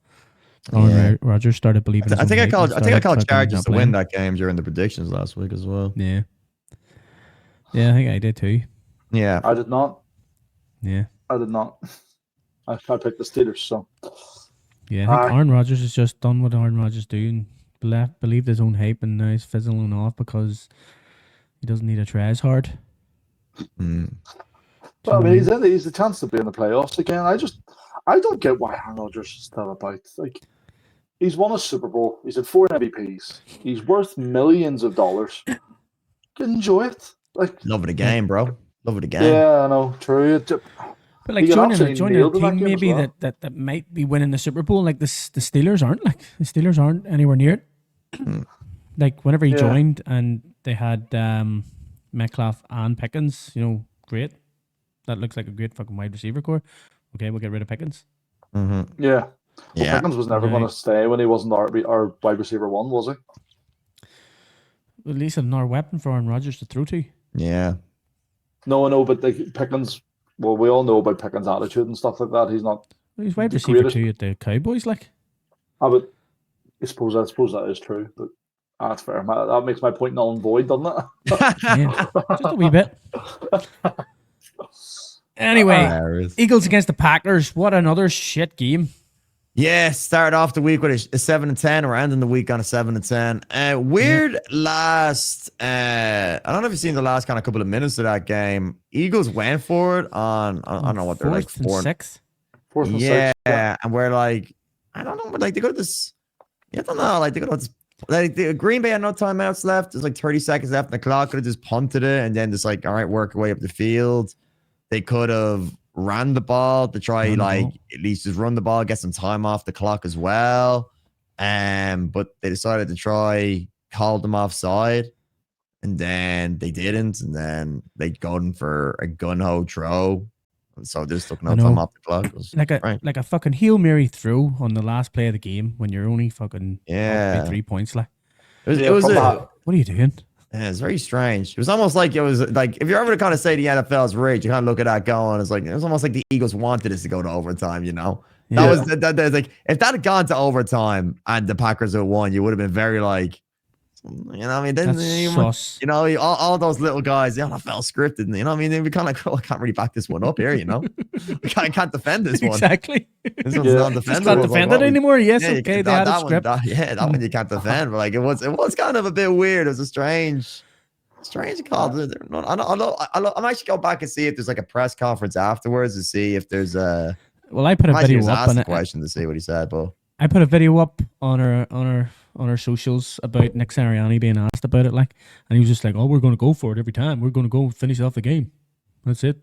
Aaron Rodgers started believing. I think I called Chargers to win that. that game during the predictions last week as well. Yeah. Yeah, I think I did too. Yeah. I did not. Yeah. I did not. I picked the Steelers, so. Yeah, I think Aaron Rodgers has just done what Aaron Rodgers do and believed his own hype, and now he's fizzling off because he doesn't need to try as hard. But I mean, he's a chance to be in the playoffs again. I don't get why Aaron Rodgers is still about. Like, he's won a Super Bowl. He's had 4 MVPs. He's worth millions of dollars. Enjoy it. Like, love the game, bro. Love the game. Yeah, I know. True. But like joining a team maybe well. that might be winning the Super Bowl, like the Steelers aren't. Like the Steelers aren't anywhere near it. Like whenever he joined and they had Metcalf and Pickens, great. That looks like a great fucking wide receiver core. Okay, we'll get rid of Pickens. Mm-hmm. Yeah. Well, Pickens was never going to stay when he wasn't our wide receiver 1, was he? At least another weapon for Aaron Rodgers to throw to. Yeah. No, I know, but like Pickens. Well, we all know about Pickens' attitude and stuff like that. He's not. He's wide receiver 2 at the Cowboys, like. But I suppose that is true, but that's fair. That makes my point null and void, doesn't it? Yeah, just a wee bit. Anyway, Eagles against the Packers. What another shit game. Yeah, started off the week with a 7-10. We're ending the week on a 7-10. Weird last. I don't know if you've seen the last kind of couple of minutes of that game. Eagles went for it on. I don't know what they're like. 4th and 6. 4th and 6. Yeah, and we're like, I don't know, but like they got this. I don't know, like they got this. Like the Green Bay had no timeouts left. There's like 30 seconds left in the clock. Could have just punted it and then just like, all right, work our way up the field. They could have ran the ball to try at least just run the ball, get some time off the clock as well. But they decided to try call them offside, and then they didn't, and then they gone for a gun-ho throw. And so they just took no time off the clock. Like a fucking Hail Mary throw on the last play of the game when you're only fucking 3 points. Like it was what are you doing? Yeah, it's very strange. It was almost like if you're ever to kind of say the NFL's rigged, you kind of look at that going, it was almost like the Eagles wanted us to go to overtime, That was like if that had gone to overtime and the Packers had won, you would have been very like, I mean, then all those little guys, the NFL scripted, they'd be kind of like, I can't really back this one up here, we can't defend this one. Exactly. This one's not defendable. Can't defend it anymore. Yes, okay, they had a script. That one you can't defend, but like it was kind of a bit weird. It was a strange call. I might actually go back and see if there's like a press conference afterwards to see if there's a. Well, I put a video up on a question to see what he said, but I put a video up on our socials about Nick Sirianni being asked about it, and he was just like, "Oh, we're going to go for it every time. We're going to go finish off the game. That's it."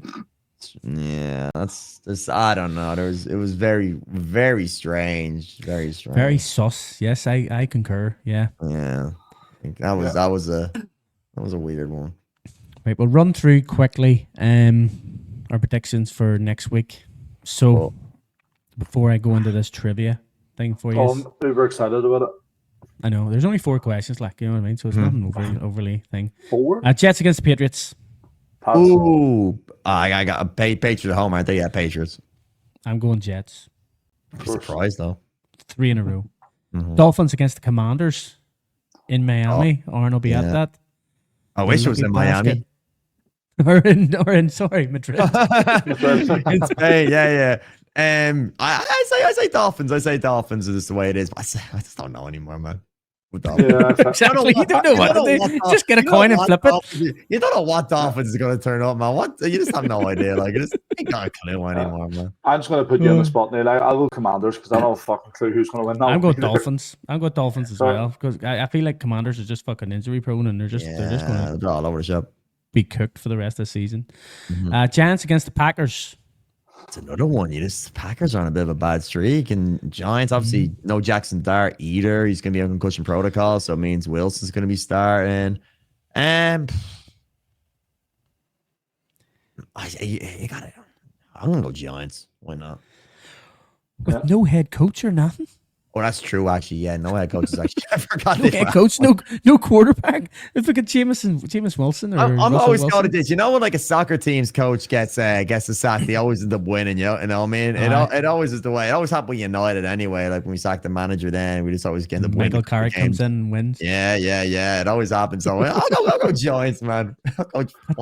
Yeah, that's I don't know. It was very, very strange. Very strange. Very sus. Yes, I concur. Yeah. Yeah. I think that was a weird one. Right, we'll run through quickly our predictions for next week. So before I go into this trivia thing for you. I'm super excited about it. I know. There's only 4 questions, you know what I mean? So it's nothing overly thing. 4? Jets against the Patriots. Pass. Ooh. I got a Patriots at home, aren't they? Yeah, Patriots. I'm going Jets. I'm surprised, though. 3 in a row. Dolphins against the Commanders in Miami. Arn will be at that. I wish it was in Miami. or in Madrid. In Spain, yeah. I say Dolphins. I say Dolphins is just the way it is. But I just don't know anymore, man. With Dolphins. Yeah, Exactly. You don't know what to do. Just get a You coin know and what flip it. Dolphins- You don't know what Dolphins is going to turn up, man. What you just have no idea. Like, you ain't got a clue anymore, man. I'm just going to put you on the spot, Neil. I'll go Commanders because I don't have a fucking clue who's going to win that I'm one going either. Dolphins. I'm going Dolphins as Right. well because I feel like Commanders are just fucking injury prone and they're just going to They're all over the shop. be cooked for the rest of the season. Mhm. Giants against the Packers. It's another one. Packers are on a bit of a bad streak, and Giants obviously no Jackson Dart either. He's going to be on concussion protocol, so it means Wilson's going to be starting. You got it. I'm going to go Giants. Why not? With no head coach or nothing. Oh, that's true. Actually, yeah, no head coach is actually. I forgot. No head coach, no quarterback. It's like a Jameis Wilson or I'm Russell always Wilson. called it this. You know when like a soccer team's coach gets a sack, they always end up winning. You know what I mean? It always is the way. It always happened with United anyway. Like when we sacked the manager, then we just always end up winning. Michael Carrick comes in and wins. Yeah. It always happens. So I'll go Giants, man.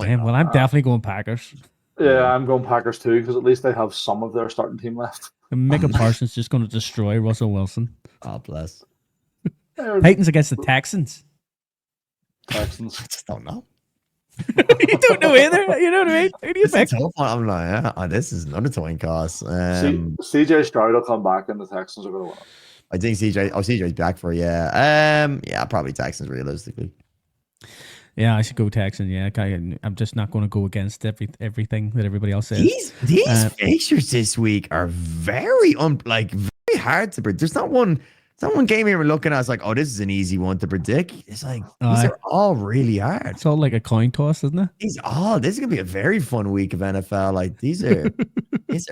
Damn, well, I'm definitely going Packers. Yeah, I'm going Packers too because at least they have some of their starting team left. And Micah Parsons just going to destroy Russell Wilson. Oh, bless. Titans against the Texans. Texans. I just don't know. You don't know either. You know what I mean? Who do you It's a pick? tough one. I'm like, this is another twin cost. CJ Stroud will come back and the Texans are going to win it. I think CJ's back for probably Texans realistically. Yeah, I should go Texans. Yeah, I'm just not going to go against everything that everybody else says. These fixtures this week are very very hard to predict. There's not one game here we're looking at. It's like, oh, this is an easy one to predict. It's like these are all really hard. It's all like a coin toss, isn't it? This is gonna be a very fun week of NFL. Like these are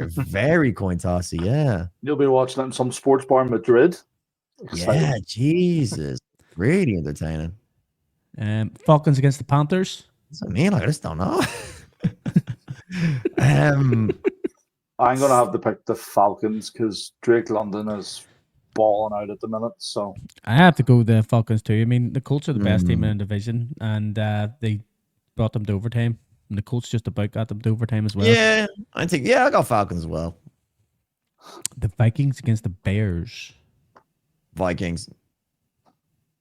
very coin tossy. Yeah. You'll be watching it in some sports bar in Madrid. Exciting. Yeah, Jesus, really entertaining. Falcons against the Panthers. That's what I mean. Like, I just don't know. I'm going to have to pick the Falcons because Drake London is balling out at the minute. So I have to go the Falcons too. I mean, the Colts are the best team in the division, and they brought them to overtime. And the Colts just about got them to overtime as well. Yeah, I think I got Falcons as well. The Vikings against the Bears. Vikings.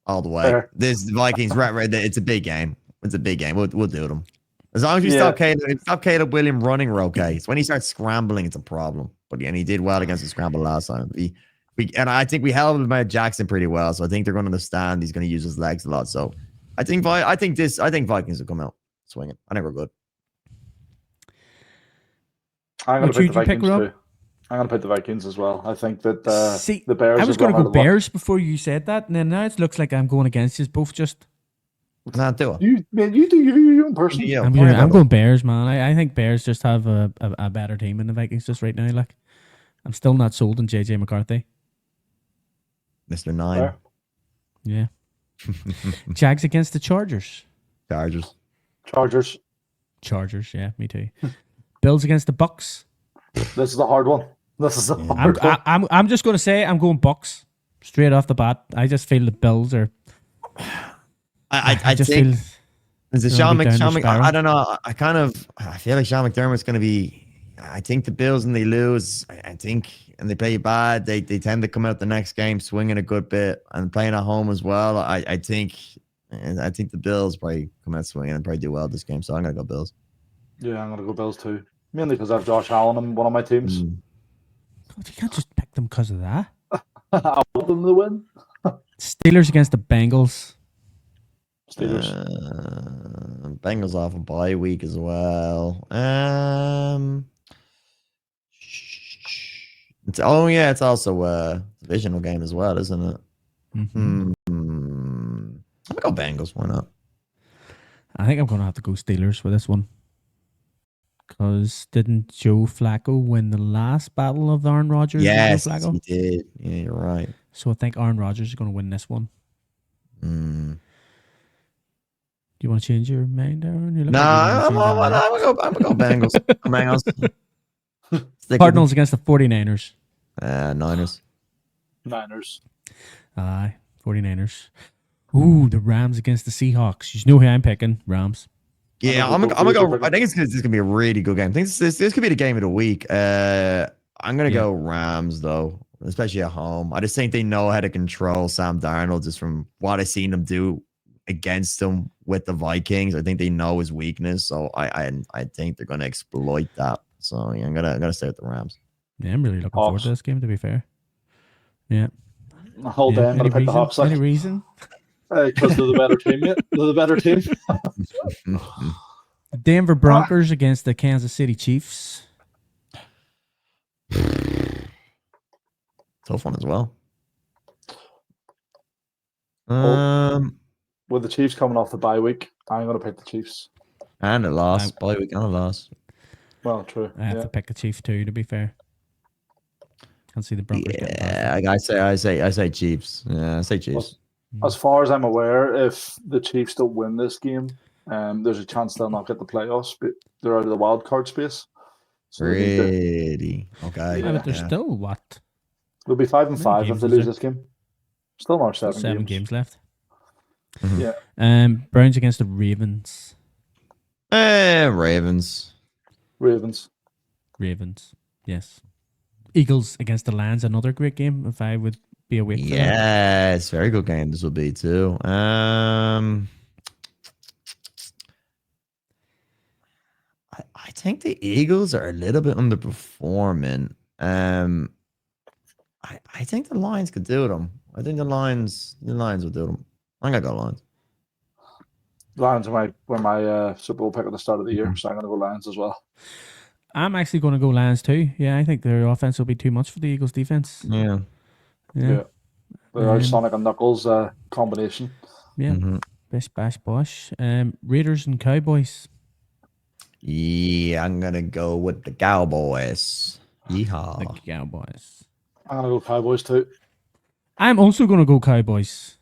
All the way. Fair. This Vikings, right. It's a big game. It's a big game. We'll do them. As long as we stop Caleb Williams running, we're okay. It's when he starts scrambling, it's a problem. But he did well against the scramble last time. And I think we held him at Jackson pretty well. So I think they're going to understand he's going to use his legs a lot. So I think Vikings will come out swinging. I think we're good. I'm going to pick the pick, Vikings Rob? too. I'm going to pick the Vikings as well. I think that See, the Bears. I was have going run to out go of luck. Bears before you said that, and then now it looks like I'm going against you both. Just Nah, do it. You do you in person. Yeah, I'm going Bears, man. I think Bears just have a better team than the Vikings just right now. Like, I'm still not sold on JJ McCarthy. Mr. 9. Fair. Yeah. Jags against the Chargers. Chargers. Chargers. Yeah, me too. Bills against the Bucks. This is a hard one. I'm just going to say I'm going Bucks straight off the bat. I just feel the Bills are. I just think feel is it they're Sean gonna be down the McDermott? spiral. I don't know. I feel like Sean McDermott's going to be. I think the Bills and they lose. I think and they play bad. They tend to come out the next game swinging a good bit and playing at home as well. I think the Bills probably come out swinging and probably do well this game. So I'm going to go Bills. Yeah, I'm going to go Bills too. Mainly because I have Josh Allen in one of my teams. God, you can't just pick them because of that. I want them to win. Steelers against the Bengals. Steelers. Bengals off a bye week as well. It's also a divisional game as well, isn't it? Mm-hmm. I'm gonna go Bengals. Why not? I think I'm going to have to go Steelers for this one. Because didn't Joe Flacco win the last battle of Aaron Rodgers? Yes, Joe Flacco? he did. Yeah, you're right. So I think Aaron Rodgers is going to win this one. Do you want to change your mind, Aaron? I'm gonna go Bengals. Bengals. Cardinals against the 49ers. Niners. Aye, 49ers. Ooh, the Rams against the Seahawks. You know who I'm picking? Rams. Yeah, I'm gonna go. I think this is gonna be a really good game. I think this could be the game of the week. I'm gonna go Rams though. especially at home. I just think they know how to control Sam Darnold just from what I've seen them do against him with the Vikings. I think they know his weakness, so I think they're going to exploit that. So yeah, I'm gonna stay with the Rams. Yeah, I'm really looking forward to this game. To be fair, yeah. The whole day I'm Any going to pick the reason? Hawks. Any reason? Because they're the better team, mate. They're the better team. The Denver Broncos against the Kansas City Chiefs. Tough one as well. With the Chiefs coming off the bye week, I'm going to pick the Chiefs. And a loss. Bye week and a loss. Well, true. I have to pick the Chiefs too. To be fair, can't see the Broncos. Yeah, I say Chiefs. Yeah, I say Chiefs. As far as I'm aware, if the Chiefs don't win this game, there's a chance they'll not get the playoffs, but they're out of the wild card space. So Really? Okay. Yeah, but there's still what? They'll be 5-5 if they lose this game. Still more seven games left. Mm-hmm. Yeah. Browns against the Ravens. Ravens. Yes. Eagles against the Lions. Another great game. If I would be awake. Yes, very good game. This will be too. I think the Eagles are a little bit underperforming. I think the Lions could do them. I think the Lions will do them. I'm gonna go Lions. Lions were my Super Bowl pick at the start of the year, so I'm gonna go Lions as well. I'm actually going to go Lions too. Yeah, I think their offense will be too much for the Eagles' defense. Yeah. The Sonic and Knuckles combination. Yeah. Bish bash bosh. Raiders and Cowboys. Yeah, I'm gonna go with the Cowboys. Yeehaw. The Cowboys. I'm gonna go Cowboys too. I'm also going to go Cowboys.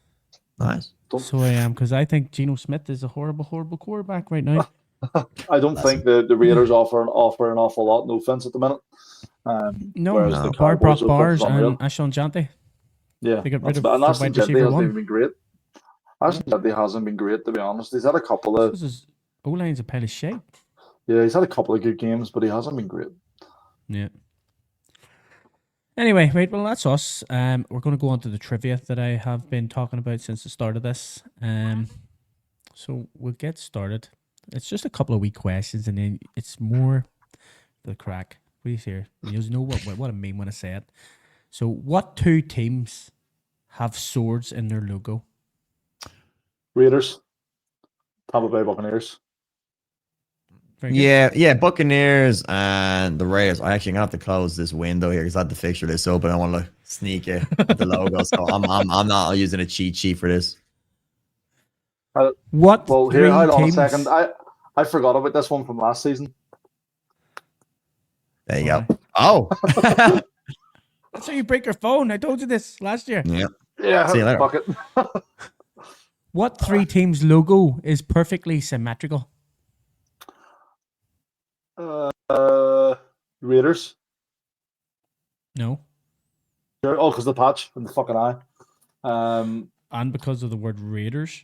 Nice. So I am, because I think Geno Smith is a horrible, horrible quarterback right now. I don't think the Raiders offer an awful lot. No offense at the minute. No. Brock Bars and Ashon Jante. Yeah, they got rid of and Ashton wide receiver hasn't one. even been great. Ashton Jante hasn't been great, to be honest. He's had a couple of. His O-line's a pile of shit. Yeah, he's had a couple of good games, but he hasn't been great. Yeah. Anyway, right, well, that's us. We're going to go on to the trivia that I have been talking about since the start of this. So we'll get started. It's just a couple of wee questions, and then it's more the crack. Please hear. You know what I mean when I say it. So, what two teams have swords in their logo? Raiders, Tampa Bay Buccaneers. Yeah, Buccaneers and the Raiders. I actually gonna have to close this window here because I have to fixture this open. I want to sneak it with the logo, so I'm not using a cheat sheet for this. What? Well, here, hold on a second. I forgot about this one from last season. There you go. Oh, that's how you break your phone. I told you this last year. Yeah. See you later. Fuck it. What three teams' logo is perfectly symmetrical? Raiders. No. Oh, because the patch and the fucking eye. And because of the word Raiders.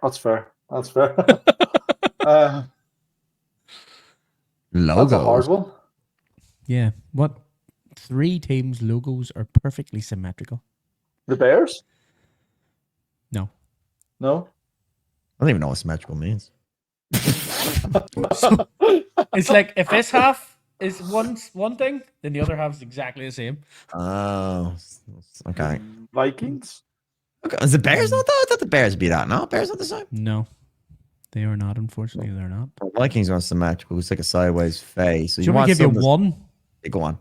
That's fair. That's fair. logo. That's a hard one. Yeah. What three teams' logos are perfectly symmetrical? The Bears? No. No? I don't even know what symmetrical means. So, it's like if this half is one thing, then the other half is exactly the same. Oh, okay. Vikings? Okay, is the Bears not though? I thought the Bears beat out. No, Bears not the same. No, they are not. Unfortunately, they're not. The Vikings are symmetrical. It's like a sideways face. So Do you want me to give you one? Yeah, go on.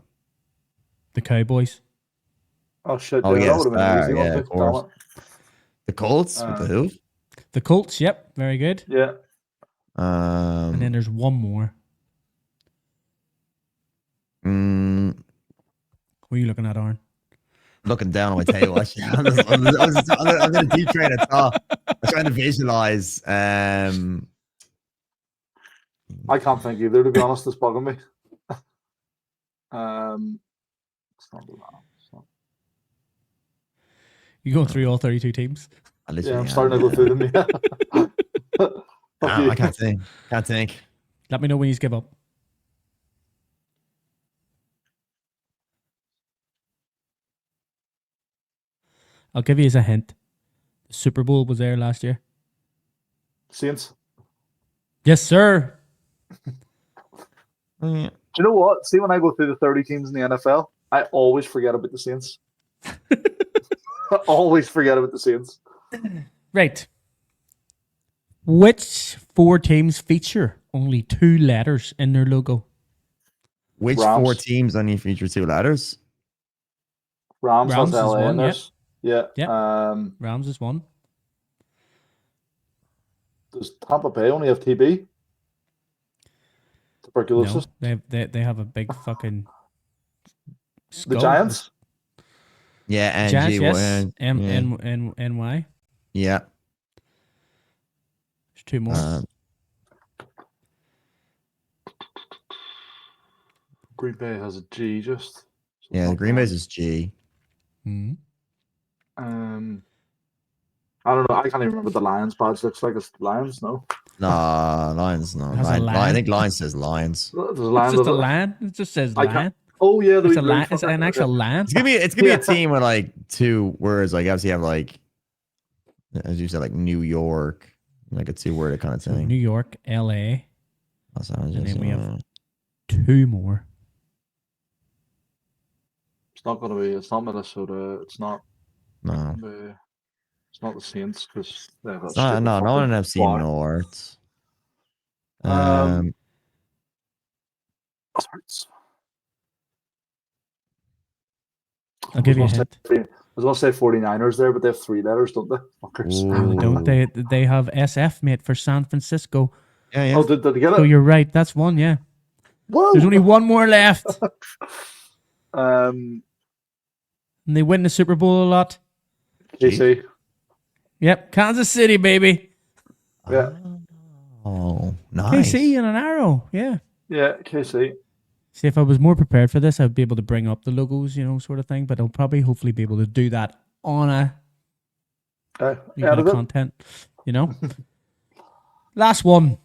The Cowboys. Oh shit! Oh yeah, yes, that would have been easy. yeah, of course. The Colts with the hoof. The Colts. Yep, very good. Yeah. And then there's one more. What are you looking at, Aaron? Looking down on my table. Actually, I'm in a deep train of thought. I'm trying to visualize. I can't think either. To be honest, it's bugging me. It's not that. You going through all 32 teams? Yeah, I'm starting to go through them. Yeah. I can't think. Can't think. Let me know when you give up. I'll give you as a hint. The Super Bowl was there last year. Saints. Yes, sir. Yeah. Do you know what? See, when I go through the 30 teams in the NFL, I always forget about the Saints. I always forget about the Saints. Right. Which 4 teams feature only 2 letters in their logo? Which Rams. 4 teams only feature 2 letters? Rams Rams has is LA in one, theirs. Yeah. Yep. Rams is one. Does Tampa Bay only have TB? No, Tuberculosis. they have a big fucking The skull. Giants? Yeah, and Giants, G. yes. yeah. NY. Yeah. There's 2 more. Green Bay has a G just. So Yeah, the not Green bad. Bay's is G. Mhm. I don't know. I can't even remember what the Lions badge looks like. It's Lions, no? Nah, Lions, no. It has a I lion. think Lions says Lions. There's a It's lion, just does a it? lion. It just says I can't- lion. Oh, yeah. It's a lion. It's an actual lion. It's gonna be a team with like 2 words. Like obviously you have like, as you said, like New York, like a 2-word kind of So thing. New York, LA, Los Angeles, and then we have 2 more. It's not going to be. It's not Minnesota. It's not. no, It's not the Saints because they have that it's not. stupid No, no fucking one in FC bar. North. Hurts. I'll give you a I was hint. going to say 49ers there, but they have 3 letters, don't they? Fuckers. Oh, don't Ooh. they have SF, mate, for San Francisco. Yeah, yeah. Oh, did they get So it? you're right. That's one, yeah. Whoa! There's only 1 more left. Um, And they win the Super Bowl a lot. KC. Yep. Kansas City, baby. Yeah. Oh, nice. KC and an arrow. Yeah. Yeah, KC. See, if I was more prepared for this, I'd be able to bring up the logos, sort of thing. But I'll probably, hopefully, be able to do that on a wee bit of Edit it. content, Last one.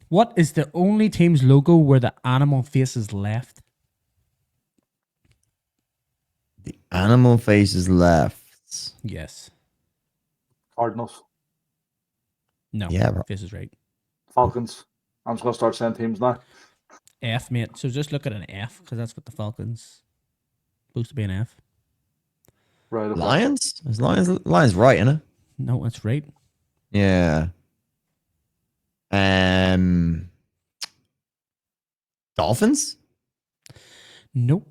What is the only team's logo where the animal face is left? The animal face is left. Yes. Cardinals. No. Yeah, bro. Face is right. Falcons. I'm just going to start saying teams now. F, mate. So just look at an F, because that's what the Falcons supposed to be an F. Right. Okay. Lions? Is Lions right, isn't it? No, that's right. Yeah. Dolphins? Nope.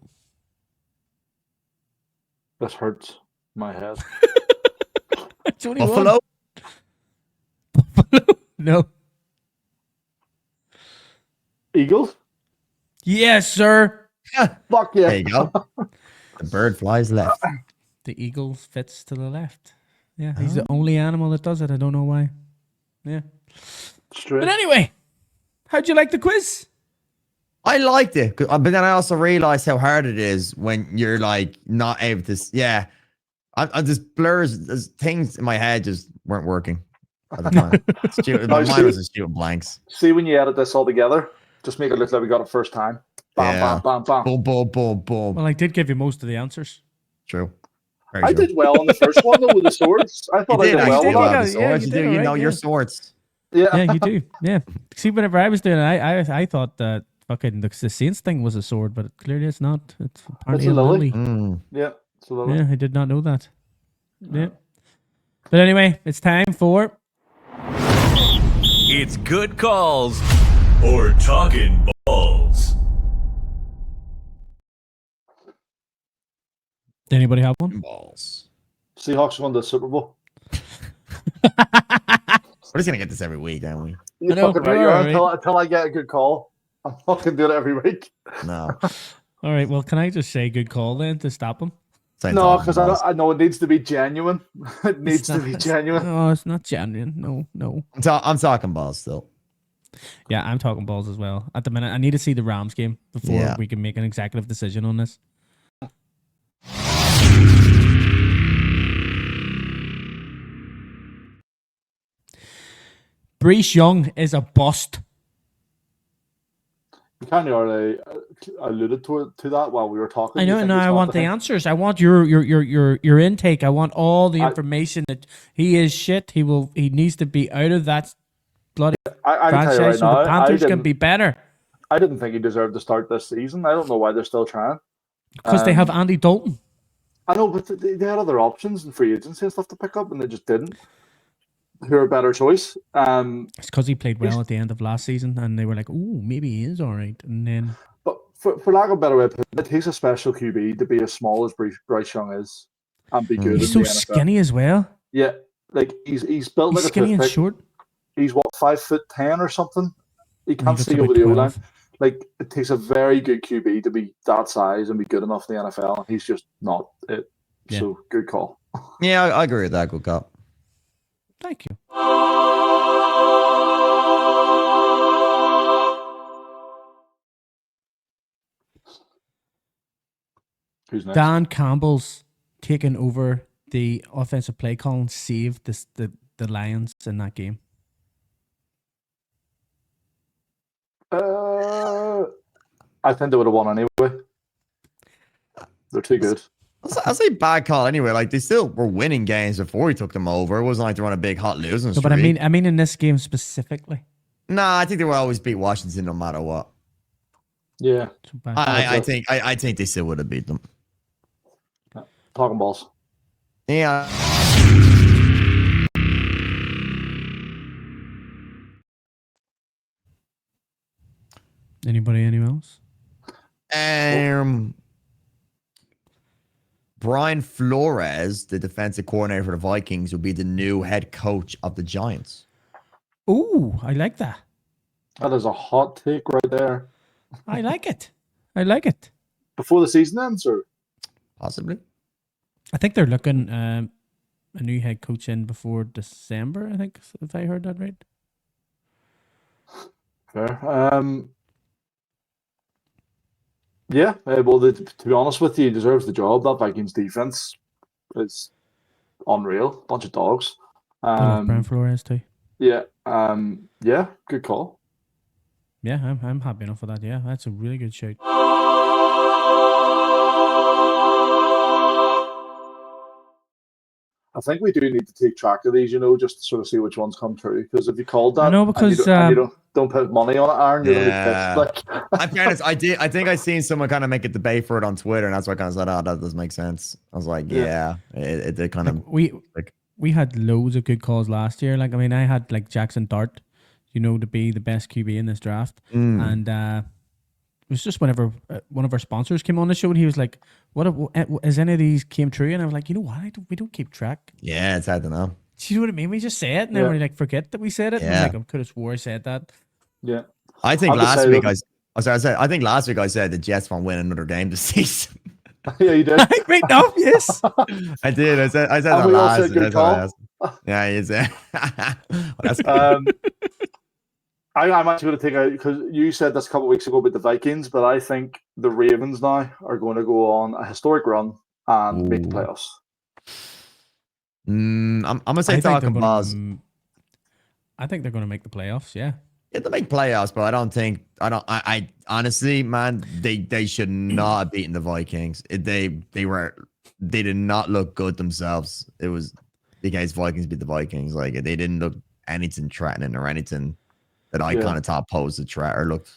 This hurts my head. It's only Buffalo? one. Buffalo? No. Eagles? Yes, sir. Fuck yeah. There you go. The bird flies left. The eagle fits to the left. Yeah, he's the only animal that does it. I don't know why. Yeah. Straight. But anyway, how'd you like the quiz? I liked it, but then I also realized how hard it is when you're like not able to. Yeah, I just blurs. There's things in my head just weren't working at the time. My mind was just shooting blanks. See, when you edit this all together, just make it look like we got it first time. Bam, Yeah. bam, bam, bam. Boom, boom, boom, boom. Well, I did give you most of the answers. True. Very I true. did well on the first one, though, with the swords. I thought I You did did well actually on well that. with the swords. you You did do. You alright, know your yeah. swords. Yeah. Yeah, you do. Yeah. See, whenever I was doing it, I thought that fucking the Saints thing was a sword, but clearly it's not. It's apparently It's a a lily. lily. Mm. Yeah. So that Yeah, I did not know that. Yeah. But anyway, it's time for It's good calls or talking balls. Did anybody have one? Balls. Seahawks won the Super Bowl. We're just gonna get this every week, aren't we? You're I know, fucking right. you're You're alright. until I get a good call. I'm fucking doing it every week. No. All right. Well, can I just say good call then to stop him? Same No, talking because balls. I know it needs to be genuine. It needs It's to not- be genuine. No, it's not genuine. No. I'm talking balls still. Yeah, I'm talking balls as well. At the minute, I need to see the Rams game before Yeah. we can make an executive decision on this. Brees Young is a bust. We kind of already alluded to that while we were talking. I You know, think and he's I not want the thing? answers. I want your intake. I want all the information that he is shit. He needs to be out of that bloody I can tell you franchise right so the now, Panthers can be better I didn't think he deserved to start this season. I don't know why they're still trying. because they have Andy Dalton. I know, but they had other options and free agency and stuff to pick up, and they just didn't. Who are a better choice? It's because he played well at the end of last season, and they were like, "Ooh, maybe he is all right." And then, But for lack of a better way of putting it, he's a special QB to be as small as Bryce Young is and be good he's in so the NFL. skinny as well. Yeah, like he's built He's like a skinny and toothpick. short. He's what 5'10" or something. He can't looks see about over the O 12. line. Like it takes a very good QB to be that size and be good enough in the NFL. He's just not it. Yeah. So good call. Yeah, I agree with that. Good call. Thank you. Who's next? Dan Campbell's taking over the offensive play call and saved the Lions in that game. I think they would have won anyway. They're too good. I'll say bad call anyway. Like they still were winning games before he took them over. It wasn't like they were on a big hot losing No, streak. but I mean in this game specifically. Nah, I think they will always beat Washington no matter what. Yeah. So bad. I think they still would have beat them. Talking balls. Yeah. Anybody else? Brian Flores, the defensive coordinator for the Vikings, will be the new head coach of the Giants. Ooh, I like that. That is a hot take right there. I like it. I like it. Before the season ends, or Possibly. I think they're looking a new head coach in before December, I think, if I heard that right. fair. Yeah. Well, to be honest with you, he deserves the job. That Vikings defense is unreal. Bunch of dogs. I love Brian Flores too. Yeah. Yeah. Good call. Yeah, I'm happy enough with that. Yeah, that's a really good shout. I think we do need to take track of these, just to sort of see which ones come true. Because if you called that, I know, and because you don't put money on it, Aaron, you're Yeah. gonna be pissed. Like, In fairness, I think I seen someone kind of make a debate for it on Twitter, and that's why I kind of said, "Oh, that does make sense." I was like, "Yeah, it kind of We had loads of good calls last year. Like, I mean, I had like Jackson Dart, to be the best QB in this draft, and it was just whenever one of our sponsors came on the show, and he was like, "What has any of these came true?" And I was like, "You know what? We don't keep track." yeah, it's hard to know." Do you know what I mean? We just say it, and then we like forget that we said it. And Yeah. I'm like, I could have swore I said that. yeah. I think I'll just last say week that- I think last week I said the Jets won't win another game this season. Yeah, you did. Great enough, yes. I did. I said And that we all last. said good that's call. last. Yeah, you said. Well, that's good. I'm actually going to take a, because you said this a couple of weeks ago about the Vikings, but I think the Ravens now are going to go on a historic run and make the Ooh. playoffs. I'm gonna say I think they're Talkin Balls. I think they're going to make the playoffs. Yeah. Yeah, they make playoffs, but I honestly, man, they should not have beaten the Vikings. They did not look good themselves. It was because Vikings beat the Vikings. Like they didn't look anything threatening or anything that I kind of thought posed a threat or looked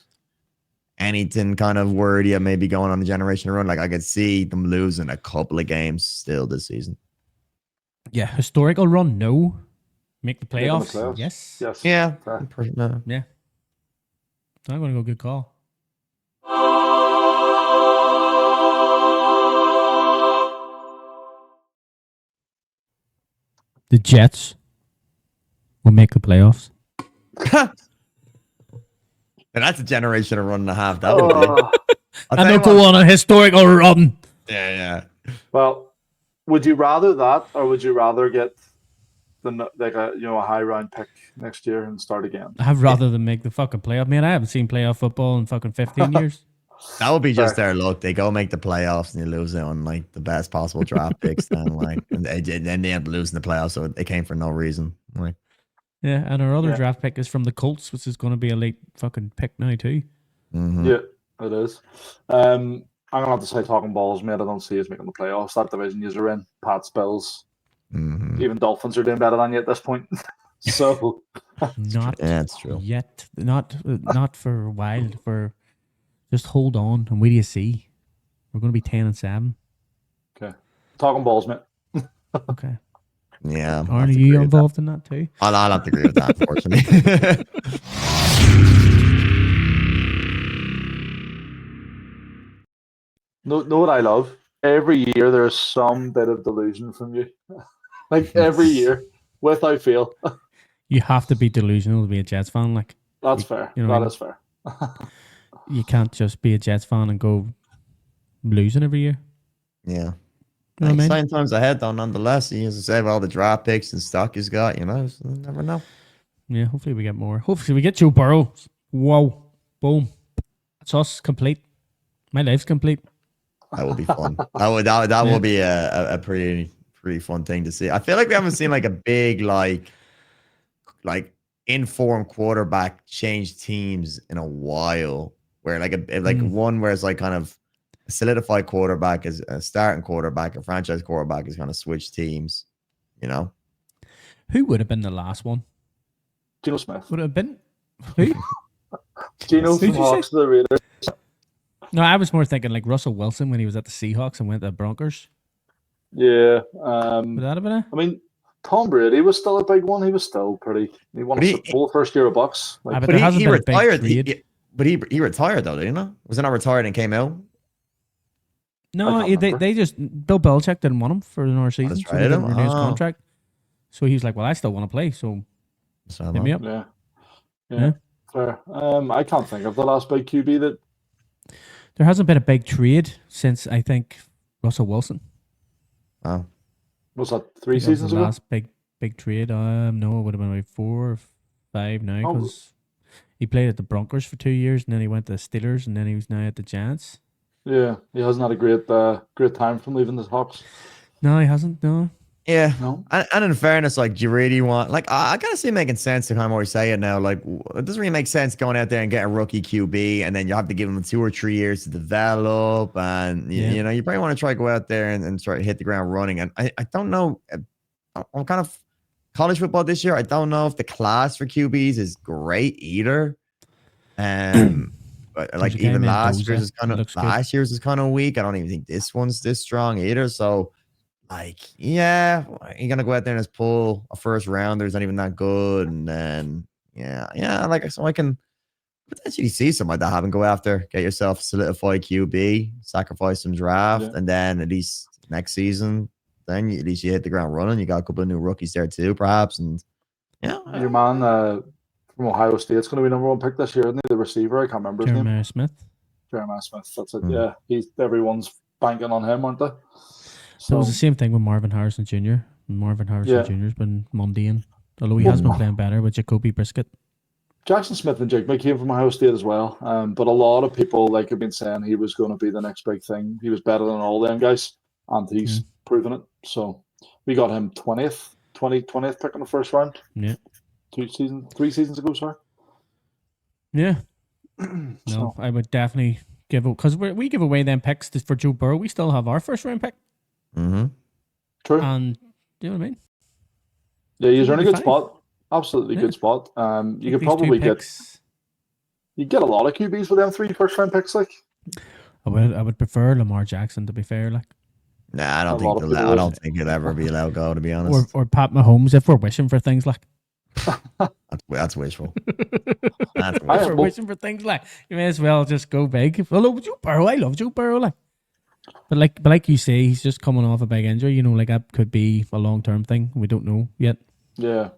anything kind of worthy of maybe going on a generation run. Like I could see them losing a couple of games still this season. Yeah. Historical run, no. Make the Make them the playoffs, playoffs. yes. Yes. Yeah. Fair. Yeah. I'm going to go good call. The Jets will make the playoffs. And that's a generation of run and a half. That would be. Oh, I'll And tell they'll you what. go on a historical run. Yeah. well, would you rather that, or would you rather get a high round pick next year and start again? I'd rather than make the fucking playoff. Man, I haven't seen playoff football in fucking 15 years. That would be just their luck. They go make the playoffs and you lose it on like the best possible draft picks. Then and they end up losing the playoffs, so it came for no reason. Like, Yeah, and our other Yeah. draft pick is from the Colts, which is going to be a late fucking pick now too. Mhm. Yeah, it is. I'm gonna have to say Talkin Balls, mate. I don't see us making the playoffs. That division you're in, Pats, Bills, Mhm. even Dolphins are doing better than you at this point. So Not Yeah, that's true. yet. Not for a while. For just hold on and wait till you see. We're going to be 10-7. okay, Talkin Balls, mate. Okay. Yeah, I Are have to you agree with that. involved in that too? I'll have to agree with that, unfortunately. Know what I love? Every year there's some bit of delusion from you. Like every year, without fail. You have to be delusional to be a Jets fan. Like, That's fair. you know what I That mean? is fair. You can't just be a Jets fan and go losing every year. Yeah. You know what I mean? Exciting times ahead, though, nonetheless. As I said, with all the draft picks and stock he's got, you never know. Yeah, hopefully we get more. Hopefully we get Joe Burrow. Whoa. Boom. That's us complete. My life's complete. That will be fun. That Yeah. will be a pretty fun thing to see. I feel like we haven't seen like a big like informed quarterback change teams in a while. Where like one where it's like kind of a solidified quarterback is a starting quarterback, a franchise quarterback is kind of switch teams. Who would have been the last one? Geno Smith. Would it have been? Who? Geno Who'd from you say? Hawks to the Raiders. No, I was more thinking like Russell Wilson when he was at the Seahawks and went to the Broncos. Yeah. Would that have been it? I mean, Tom Brady was still a big one. He was still pretty. He won a Super Bowl first year of Bucks. Like, But But there hasn't he been a big retired. trade. But he retired though, didn't he? Was it not retired and came out? No, I can't they remember. just Bill Belichick didn't want him for another season, so he traded didn't him? renew his Oh. contract. So he was like, "Well, I still want to play, so So, hit me up." yeah. Yeah. Yeah. Fair. I can't think of the last big QB that. There hasn't been a big trade since I think Russell Wilson. wow. Was that I 3 think that was seasons the ago? last big trade. No, it would have been like 4 or 5 now Oh. because he played at the Broncos for 2 years and then he went to the Steelers and then he was now at the Giants. Yeah, he hasn't had a great time from leaving the Hawks. No, he hasn't. No. Yeah. No. And in fairness, like, do you really want, like, I gotta see it making sense to kind of always say it now. Like, it doesn't really make sense going out there and get a rookie QB and then you have to give him 2 or 3 years to develop. And, you know, you probably want to try to go out there and try to hit the ground running. And I don't know. I'm kind of college football this year. I don't know if the class for QBs is great either. But like There's a guy even Mendoza, last year's is kind of weak. I don't even think this one's this strong either. So, like, yeah, you're gonna go out there and just pull a first rounder who's not even that good, and then yeah, like, so I can potentially see something like that happen. Go after, get yourself a solidified QB, sacrifice some draft, and then at least next season, then at least you hit the ground running. You got a couple of new rookies there too, perhaps, and Your man from Ohio State's going to be #1 pick this year, isn't he? The receiver, I can't remember his name. Jeremiah Smith. Jeremiah Smith. That's it. Yeah, everyone's banking on him, aren't they? So it was the same thing with Marvin Harrison Jr. Marvin Harrison Jr. has been mundane, although he has been playing better with Jacoby Brisket. Jackson Smith and Jigma came from Ohio State as well. But a lot of people have been saying he was going to be the next big thing. He was better than all them guys, and he's proven it. So we got him 20th pick in the first round. Yeah. 3 seasons ago, sorry. Yeah. No, I would definitely give it because we give away them picks for Joe Burrow. We still have our first round pick. Mm-hmm. True. And do you know what I mean? Yeah, he's in a good spot. Absolutely good spot. You could probably get a lot of QBs with them 3 first round picks. Like, I would prefer Lamar Jackson, to be fair. Like, nah, I don't think he'll ever be allowed go, to be honest. Or Pat Mahomes if we're wishing for things like. That's wishful. If we're wishing for things like, you may as well just go big. Although Joe Burrow, I love Joe Burrow, like. But like you say, he's just coming off a big injury. You know, like that could be a long-term thing. We don't know yet. Yeah.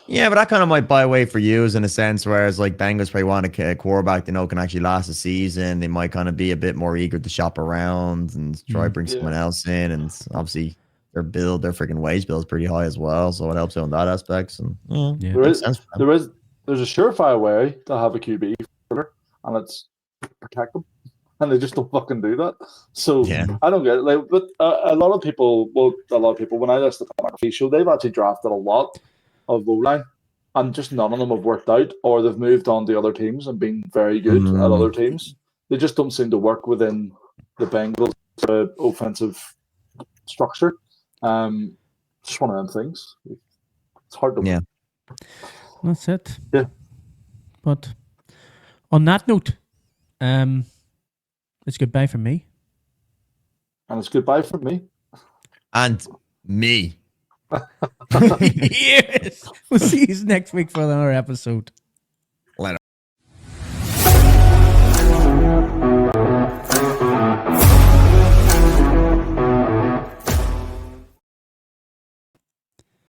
Yeah, but that kind of might buy way for you in a sense, whereas like Bengals probably want a quarterback they know can actually last a season. They might kind of be a bit more eager to shop around and try to bring someone else in. And obviously their freaking wage bill is pretty high as well. So it helps out in that aspect. And there's a surefire way to have a QB, and it's protect them. And they just don't fucking do that. So I don't get it. Like, but a lot of people, when I listen to the show, they've actually drafted a lot of O-line and just none of them have worked out, or they've moved on to other teams and been very good at other teams. They just don't seem to work within the Bengals' offensive structure. Just one of them things. It's hard to win. That's it. Yeah. But on that note, it's goodbye from me. And it's goodbye from me. And me. Yes. We'll see you next week for another episode.